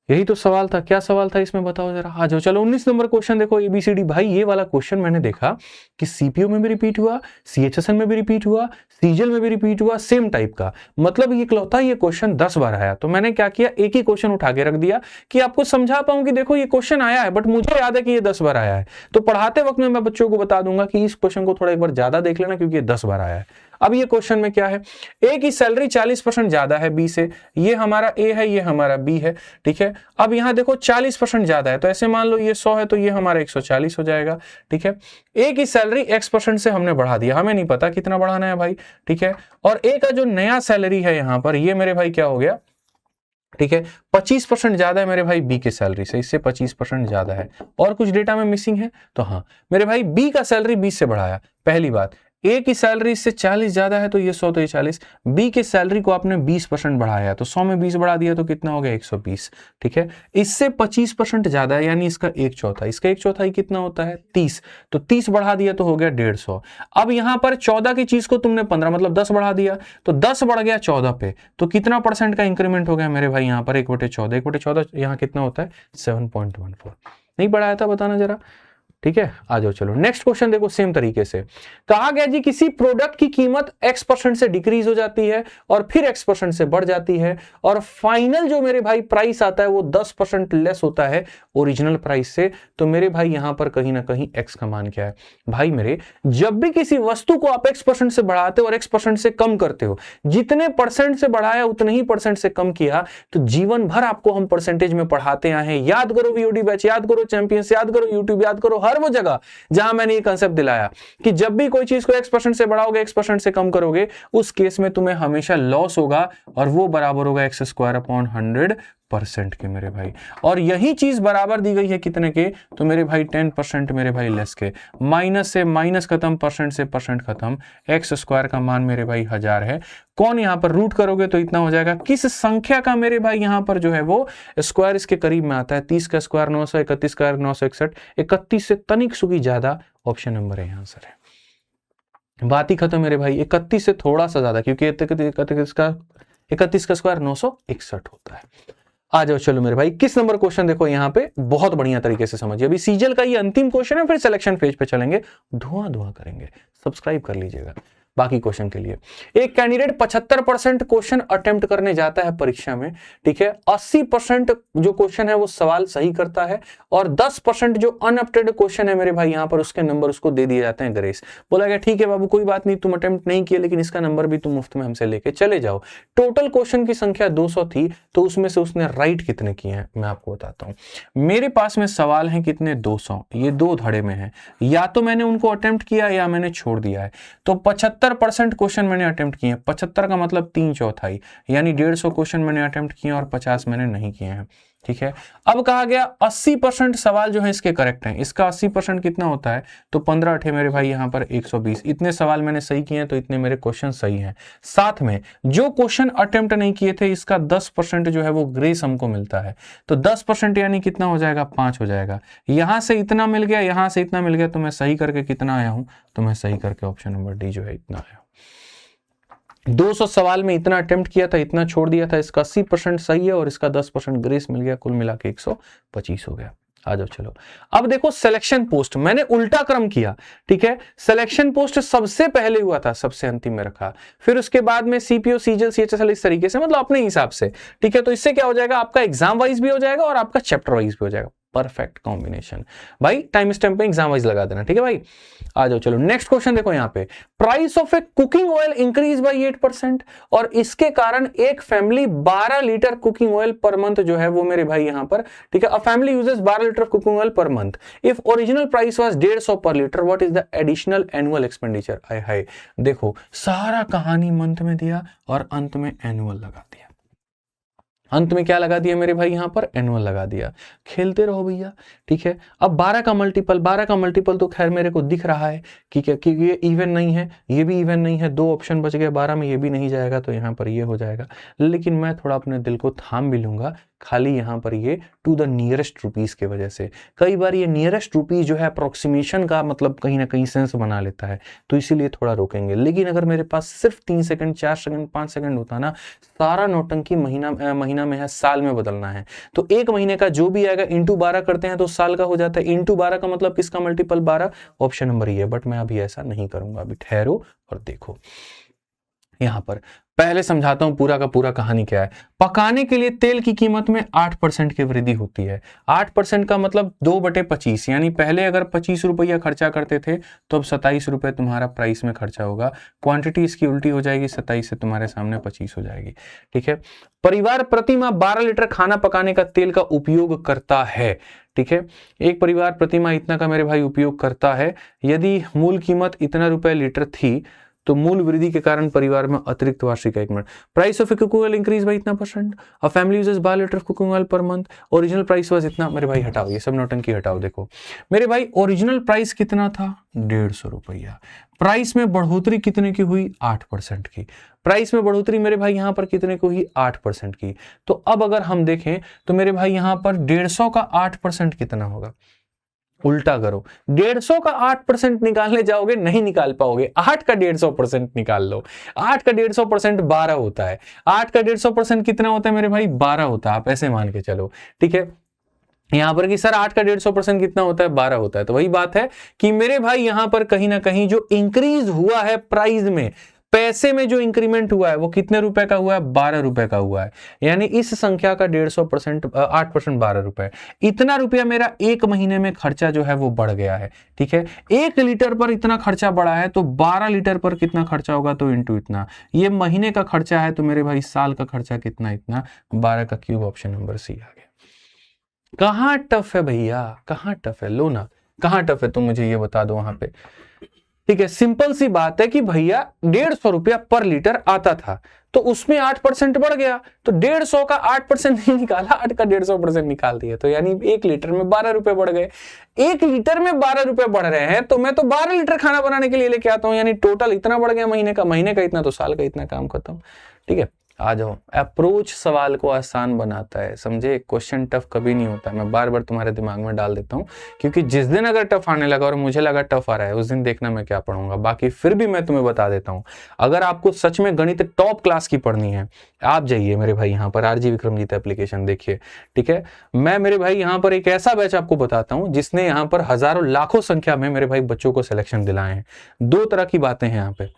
यही तो सवाल था। क्या सवाल था इसमें बताओ जरा, आ जाओ। चलो 19 नंबर क्वेश्चन देखो, ABCD। भाई ये वाला क्वेश्चन मैंने देखा कि सीपीओ में भी रिपीट हुआ, CHSN में भी रिपीट हुआ, सीजीएल में भी रिपीट हुआ, सेम टाइप का, मतलब ये इकलौता ये क्वेश्चन 10 बार आया। तो मैंने क्या किया, एक ही क्वेश्चन उठा के रख दिया कि आपको समझा पाऊं कि देखो ये क्वेश्चन आया है, बट मुझे याद है कि ये 10 बार आया है। तो पढ़ाते वक्त में मैं बच्चों को बता दूंगा कि इस क्वेश्चन को थोड़ा एक बार ज्यादा देख लेना क्योंकि ये 10 बार आया है। अब ये क्वेश्चन में क्या है? ए की सैलरी 40% ज्यादा है बी से, ये हमारा ए है, ये हमारा बी है, ठीक है। अब यहां देखो 40% ज्यादा है, तो ऐसे मान लो ये 100 है तो ये हमारा 140 हो जाएगा, ठीक है। ए की सैलरी X% से हमने बढ़ा दिया, हमें नहीं पता कितना बढ़ाना है भाई, ठीक है। और ए का जो नया सैलरी है यहां पर, ये मेरे भाई क्या हो गया, ठीक है, 25% ज्यादा है मेरे भाई बी की सैलरी से, इससे 25% ज्यादा है। और कुछ डेटा में मिसिंग है? तो हाँ मेरे भाई बी का सैलरी 20 से बढ़ाया, पहली बात। ए की सैलरी इससे 40 ज्यादा है तो ये 100 तो ये 40। बी की सैलरी को आपने 20% बढ़ाया, तो 100 में 20 बढ़ा दिया तो कितना हो गया? 120, ठीक है। इससे 25% ज्यादा है, यानी इसका 1/4, इसका 1/4 कितना होता है? 30। तो 30 बढ़ा दिया तो हो गया 150। अब यहां पर 14 की चीज को तुमने 15 मतलब 10 बढ़ा दिया, तो 10 बढ़ गया 14 पे, तो कितना परसेंट का इंक्रीमेंट हो गया मेरे भाई यहां पर? 1/14, 1/14 यहां कितना होता है? 7.14। नहीं बढ़ाया था, बताना जरा, ठीक है। आ जाओ चलो नेक्स्ट क्वेश्चन देखो, सेम तरीके से कहा गया जी किसी प्रोडक्ट की कीमत X% से डिक्रीज हो जाती है और फिर X% से बढ़ जाती है और फाइनल जो मेरे भाई प्राइस आता है वो 10% लेस होता है ओरिजिनल प्राइस से। तो मेरे भाई यहां पर कहीं ना कहीं X का मान क्या है? भाई मेरे, जब भी किसी वस्तु को आप X% से बढ़ाते हो और X% से कम करते हो, जितने परसेंट से बढ़ाया उतने ही परसेंट से कम किया, तो जीवन भर आपको हम परसेंटेज में पढ़ाते आए हैं। याद करो VOD बैच, याद करो चैंपियंस, याद करो यूट्यूब, याद करो हर वो जगह जहां मैंने ये कंसेप्ट दिलाया कि जब भी कोई चीज को X% से बढ़ाओगे, X% से कम करोगे, उस केस में तुम्हें हमेशा लॉस होगा और वो बराबर होगा X² / 100% के मेरे भाई। और यही चीज बराबर दी गई है कितने के? तो मेरे भाई 10% मेरे भाई लेस के। माइनस से माइनस खत्म, परसेंट से परसेंट खत्म। X² का मान मेरे भाई 1000 है। कौन यहां पर रूट करोगे तो इतना हो जाएगा। किस संख्या का मेरे भाई यहां पर जो है वो स्क्वायर इसके करीब में आता है? 30 का स्क्वायर 900, 31 का 961, 31 से तनिक सुगी ज्यादा ऑप्शन नंबर है यहां सर है। बात ही खत्म मेरे भाई। 31 से थोड़ा सा ज्यादा, क्योंकि 31 का स्क्वायर 961 होता है। आ जाओ चलो मेरे भाई, किस नंबर क्वेश्चन देखो यहाँ पे, बहुत बढ़िया तरीके से समझिए। अभी सीजीएल का ये अंतिम क्वेश्चन है, फिर सिलेक्शन फेज पे चलेंगे, धुआं करेंगे। सब्सक्राइब कर लीजिएगा बाकी क्वेश्चन के लिए। एक कैंडिडेट 75% क्वेश्चन अटेम्प्ट करने जाता है परीक्षा में, ठीक है, 80% जो क्वेश्चन है वो सवाल सही करता है और 10% जो अनअटेम्प्टेड क्वेश्चन है मेरे भाई यहाँ पर उसके नंबर उसको दे दिए जाते हैं ग्रेस। बोला गया ठीक है बाबू कोई बात नहीं, तुम अटेम्प्ट नहीं किए लेकिन इसका नंबर भी तुम मुफ्त में हमसे लेके चले जाओ। टोटल क्वेश्चन की संख्या 200 थी, तो उसमें से उसने राइट कितने किए हैं मैं आपको बताता हूं। मेरे पास में सवाल हैं कितने 200, ये 2 धड़े में है, या तो मैंने उनको अटेम्प्ट किया या मैंने छोड़ दिया है। तो 75% क्वेश्चन मैंने अटेम्प्ट किए हैं, 75 का मतलब 3/4, यानी 150 क्वेश्चन मैंने अटेम्प्ट किए और 50 मैंने नहीं किए हैं, ठीक है। अब कहा गया 80% सवाल जो है इसके करेक्ट हैं, इसका 80% कितना होता है, तो 15 अठे मेरे भाई यहाँ पर 120, इतने सवाल मैंने सही किए हैं तो इतने मेरे क्वेश्चन सही हैं। साथ में जो क्वेश्चन अटेम्प्ट नहीं किए थे इसका 10% जो है वो ग्रेस हमको मिलता है, तो 10% यानी कितना हो जाएगा, 5 हो जाएगा। यहां से इतना मिल गया, यहां से इतना मिल गया, तो मैं सही करके कितना आया हूं, तो मैं सही करके ऑप्शन नंबर डी जो है इतना आया। 200 सवाल में इतना अटेम्प्ट किया था, इतना छोड़ दिया था, इसका 80% सही है और इसका 10% ग्रेस मिल गया, कुल मिला के 125 हो गया। आ जाओ चलो, अब देखो सिलेक्शन पोस्ट मैंने उल्टा क्रम किया, ठीक है। सिलेक्शन पोस्ट सबसे पहले हुआ था, सबसे अंतिम में रखा, फिर उसके बाद में सीपीओ, सीजीएल, सीएचएसएल, इस तरीके से, मतलब अपने हिसाब से, ठीक है। तो इससे क्या हो जाएगा, आपका एग्जाम वाइज भी हो जाएगा और आपका चैप्टर वाइज भी हो जाएगा। परफेक्ट कॉम्बिनेशन भाई, टाइम स्टैम्प पे एग्जाम वाइज लगा देना, ठीक है भाई। आ जाओ चलो नेक्स्ट क्वेश्चन देखो यहाँ पे, price of a cooking oil increase by 8% और इसके कारण एक family 12 litre cooking oil per month जो है वो मेरे भाई यहाँ पर, ठीक है, a family uses 12 litre cooking oil per month, if original price was 150 per litre, what is the additional annual expenditure. आय हाय, देखो सारा कहानी मंथ में दिया और अंत में एनुअल लगा दिया, अंत में क्या लगा दिया मेरे भाई यहाँ पर, एनुअल लगा दिया। खेलते रहो भैया, ठीक है। अब 12 का मल्टीपल तो खैर मेरे को दिख रहा है कि क्या कि ये इवन नहीं है, ये भी इवन नहीं है, 2 ऑप्शन बच गए 12 में, ये भी नहीं जाएगा तो यहाँ पर ये हो जाएगा। लेकिन मैं थोड़ा अपने दिल को थाम भी लूंगा, खाली यहाँ पर ये टू द नियरेस्ट रुपीज की वजह से। कई बार ये नियरेस्ट रुपीज जो है अप्रोक्सीमेशन का मतलब कहीं ना कहीं सेंस बना लेता है, तो इसीलिए थोड़ा रोकेंगे। लेकिन अगर मेरे पास सिर्फ 3 सेकंड, 4 सेकंड, 5 सेकंड होता ना, सारा नौटंकी महीना में है, साल में बदलना है, तो 1 महीने का जो भी आएगा इंटू 12 करते हैं तो साल का हो जाता है। इंटू 12 का मतलब किसका मल्टीपल 12, ऑप्शन नंबर ये है। बट मैं अभी ऐसा नहीं करूंगा, अभी ठहरो और देखो। यहां पर पहले समझाता हूं पूरा का पूरा कहानी क्या है। पकाने के लिए तेल की कीमत में 8% की वृद्धि होती है। 8% का मतलब 2/25, यानी पहले अगर 25 रुपया खर्चा करते थे तो अब 27 रुपए तुम्हारा प्राइस में खर्चा होगा। क्वांटिटी इसकी उल्टी हो जाएगी, 27 से तुम्हारे सामने 25 हो जाएगी, ठीक है। परिवार प्रति माह 12 लीटर खाना पकाने का तेल का उपयोग करता है, ठीक है। एक परिवार प्रति माह इतना का मेरे भाई उपयोग करता है। यदि मूल कीमत इतना रुपए लीटर थी तो मूल वृद्धि के कारण परिवार में अतिरिक्त वार्षिक, एक minute, price of cooking oil increase bye इतना %, अ family uses 12 litre cooking oil per month, original price was इतना। मेरे भाई हटाओ ये सब नौटंकी हटाओ, देखो मेरे भाई ओरिजिनल प्राइस कितना था, 150 रुपया। प्राइस में बढ़ोतरी कितने की हुई, 8% की। प्राइस में बढ़ोतरी मेरे भाई यहां पर कितने की हुई, 8% की। तो अब अगर हम देखें तो मेरे भाई यहां पर 150 का 8% कितना होगा, उल्टा करो, 150 का 8% निकालने जाओगे नहीं निकाल पाओगे, 8 का 150% निकाल लो। 8 का 150% 12 होता है। 8 का 150% कितना होता है मेरे भाई, 12 होता है, आप ऐसे मान के चलो, ठीक है। यहां पर कि सर 8 का 150% कितना होता है, 12 होता है। तो वही बात है कि मेरे भाई यहां पर कहीं ना कहीं जो इंक्रीज हुआ है प्राइस में, पैसे में जो इंक्रीमेंट हुआ है वो कितने रुपए का हुआ है, 12 रुपए का हुआ है। यानी इस संख्या का 150%, 8% 12 रुपए, इतना रुपया मेरा 1 महीने में खर्चा जो है वो बढ़ गया है, ठीक है। 1 लीटर पर इतना खर्चा बढ़ा है तो 12 लीटर पर कितना खर्चा होगा, तो इंटू इतना। ये महीने का खर्चा है तो मेरे भाई साल का खर्चा कितना, इतना, 12 का क्यूब, ऑप्शन नंबर सी आ गया। कहां टफ है भैया, कहां टफ है, लो ना, कहां टफ है तुम मुझे ये बता दो वहां पे, ठीक है। सिंपल सी बात है कि भैया 150 रुपया पर लीटर आता था तो उसमें 8% बढ़ गया, तो 150 का 8% नहीं निकाला, 8 का 150% निकाल दिया, तो यानी 1 लीटर में 12 रुपए बढ़ गए। 1 लीटर में 12 रुपए बढ़ रहे हैं तो मैं तो 12 लीटर खाना बनाने के लिए लेके आता हूं, यानी टोटल इतना बढ़ गया महीने का इतना, तो साल का इतना, काम खत्म, ठीक है। आ जाओ, अप्रोच सवाल को आसान बनाता है, समझे। क्वेश्चन टफ कभी नहीं होता, मैं बार बार तुम्हारे दिमाग में डाल देता हूं, क्योंकि जिस दिन अगर टफ आने लगा और मुझे लगा टफ आ रहा है उस दिन देखना मैं क्या पढ़ूंगा। बाकी फिर भी मैं तुम्हें बता देता हूं, अगर आपको सच में गणित टॉप क्लास की पढ़नी है, आप जाइए मेरे भाई यहाँ पर आरजी विक्रमजीत एप्लीकेशन देखिए, ठीक है। मैं मेरे भाई यहाँ पर एक ऐसा बैच आपको बताता हूँ जिसने यहाँ पर हजारों लाखों संख्या में मेरे भाई बच्चों को सिलेक्शन दिलाए हैं। 2 तरह की बातें हैं यहाँ पे,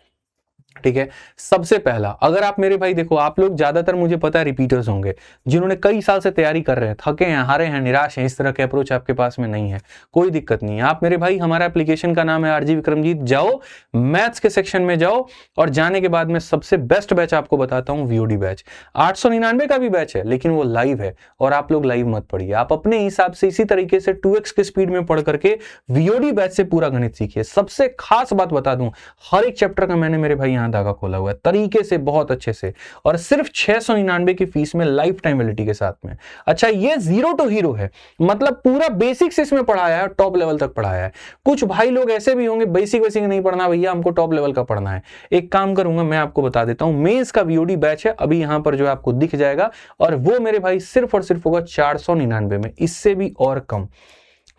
ठीक है। सबसे पहला, अगर आप मेरे भाई देखो, आप लोग ज्यादातर मुझे पता है रिपीटर्स होंगे जिन्होंने कई साल से तैयारी कर रहे हैं, थके हैं, हारे हैं, निराश हैं, इस तरह के अप्रोच आपके पास में नहीं है, कोई दिक्कत नहीं है। आप मेरे भाई, हमारा एप्लीकेशन का नाम है आरजी विक्रमजीत, जाओ मैथ्स के सेक्शन में जाओ, और जाने के बाद में सबसे बेस्ट बैच आपको बताता हूं, वीओडी बैच। 899 का भी बैच है, लेकिन वो लाइव है, और आप लोग लाइव मत पढ़िए, आप अपने हिसाब से इसी तरीके से 2x के स्पीड में पढ़ करके वीओडी बैच से पूरा गणित सीखिए। सबसे खास बात बता दूं, हर एक चैप्टर का मैंने मेरे भाई यहां धागा खोला हुआ है तरीके से, बहुत अच्छे से, और सिर्फ 699 की फीस में, लाइफ टाइम वैलिडिटी के साथ में। अच्छा, ये जीरो टू हीरो है, मतलब पूरा बेसिक्स इसमें पढ़ाया है, टॉप लेवल तक पढ़ाया है। कुछ भाई लोग ऐसे भी होंगे, बेसिक नहीं पढ़ना भैया, हमको टॉप लेवल का पढ़ना है। एक काम करूंगा, मैं आपको बता देता हूं, मेंस का वीओडी बैच है अभी यहां पर जो आपको दिख जाएगा, और वो मेरे भाई सिर्फ और सिर्फ होगा 499 में, इससे भी और कम।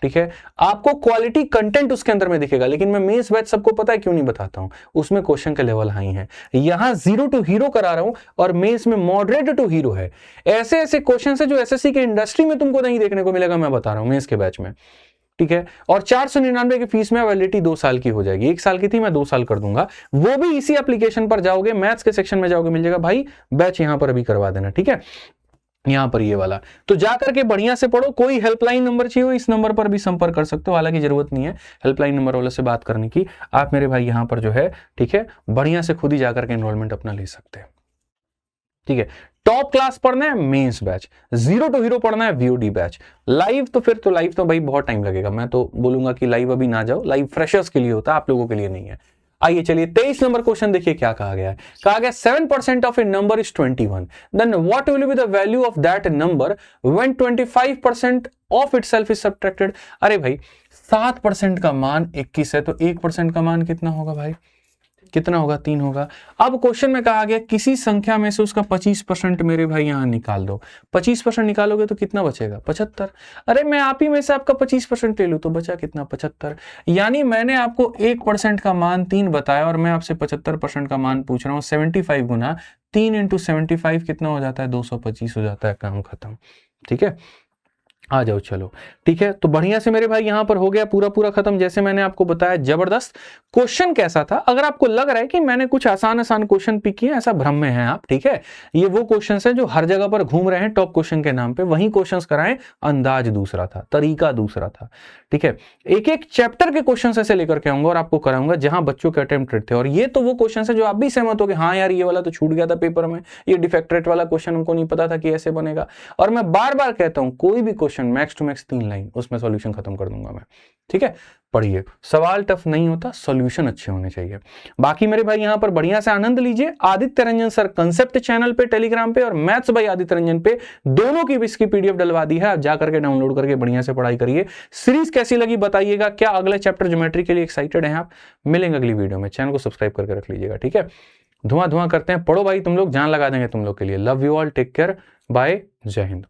ठीक है, आपको क्वालिटी कंटेंट उसके अंदर में दिखेगा, लेकिन मैं मेंस बैच सबको पता है क्यों नहीं बताता हूं, उसमें क्वेश्चन के लेवल हाई है। यहां जीरो टू हीरो करा रहा हूं, और मेंस में मॉडरेट टू हीरो है। ऐसे ऐसे क्वेश्चन है जो एसएससी के इंडस्ट्री में तुमको नहीं देखने को मिलेगा, मैं बता रहा हूं मेंस के बैच में। ठीक है, और 499 की फीस में वैलिडिटी 2 साल की हो जाएगी, 1 साल की थी, मैं 2 साल कर दूंगा। वो भी इसी एप्लीकेशन पर जाओगे, मैथ्स के सेक्शन में जाओगे, मिल जाएगा भाई बैच, यहां पर अभी करवा देना। ठीक है, यहां पर ये वाला, तो जाकर के बढ़िया से पढ़ो। कोई हेल्पलाइन नंबर चाहिए हो, इस नंबर पर भी संपर्क कर सकते हो, हालांकि जरूरत नहीं है हेल्पलाइन नंबर वाले से बात करने की, आप मेरे भाई यहां पर जो है, ठीक है, बढ़िया से खुद ही जाकर के एनरोलमेंट अपना ले सकते हैं। ठीक है, टॉप क्लास पढ़ना है mains batch, zero to hero पढ़ना है वीओडी बैच। लाइव तो फिर तो लाइव तो भाई बहुत टाइम लगेगा, मैं तो बोलूंगा कि लाइव अभी ना जाओ, लाइव फ्रेशर्स के लिए होता है, आप लोगों के लिए नहीं है। आइए चलिए 23 नंबर क्वेश्चन देखिए क्या कहा गया है। कहा गया 7% of a number is 21, then what will be the value of that number when 25% of itself is subtracted. अरे भाई 7% का मान 21 है, तो 1% का मान कितना होगा भाई, कितना होगा, 3 होगा। अब क्वेश्चन में कहा गया किसी संख्या में से उसका 25% मेरे भाई यहां निकाल दो। 25% निकालोगे तो कितना बचेगा, 75। अरे मैं आप ही में से आपका 25% ले लूं तो बचा कितना, 75। यानी मैंने आपको 1% का मान 3 बताया, और मैं आपसे 75% का मान पूछ रहा हूं। 75 गुना 3 इंटू 75 कितना हो जाता है, 225 हो जाता है, काम खत्म। ठीक है, आ जाओ चलो। ठीक है, तो बढ़िया से मेरे भाई यहां पर हो गया पूरा खत्म, जैसे मैंने आपको बताया, जबरदस्त। क्वेश्चन कैसा था, अगर आपको लग रहा है कि मैंने कुछ आसान क्वेश्चन पिक किए, ऐसा भ्रम में है आप। ठीक है, ये वो क्वेश्चन है जो हर जगह पर घूम रहे हैं टॉप क्वेश्चन के नाम पे, वही क्वेश्चन कराएं, अंदाज दूसरा था, तरीका दूसरा था। ठीक है, एक एक चैप्टर के क्वेश्चन ऐसे लेकर के आऊंगा और आपको कराऊंगा जहां बच्चों के अटेम्प्ट थे, और ये तो वो क्वेश्चन है जो आप भी सहमत हो कि हाँ यार ये वाला तो छूट गया था पेपर में, ये डिफेक्ट रेट वाला क्वेश्चन हमको नहीं पता था कि ऐसे बनेगा। और मैं बार बार कहता हूं, कोई भी question max to max 3 line, उसमें सॉल्यूशन खत्म कर दूंगा मैं। ठीक है, पढ़िए, सवाल टफ नहीं होता, सॉल्यूशन अच्छे होने चाहिए। बाकी मेरे भाई यहां पर बढ़िया से आनंद लीजिए। Aditya Ranjan sir concept channel पे, टेलीग्राम पे, और मैथ्स बाय आदित्य रंजन पे, दोनों की इसकी पीडीएफ डलवा दी है, आप जाकर के डाउनलोड करके बढ़िया से पढ़ाई करिए। सीरीज कैसी लगी बताइएगा, क्या अगले चैप्टर ज्योमेट्री के लिए एक्साइटेड हैं आप? मिलेंगे अगली वीडियो में, चैनल को सब्सक्राइब करके रख लीजिएगा। ठीक है, धुआं करते हैं, पढ़ो भाई तुम लोग, जान लगा देंगे तुम लोग के लिए। Love you all, take care, bye, Jai Hind.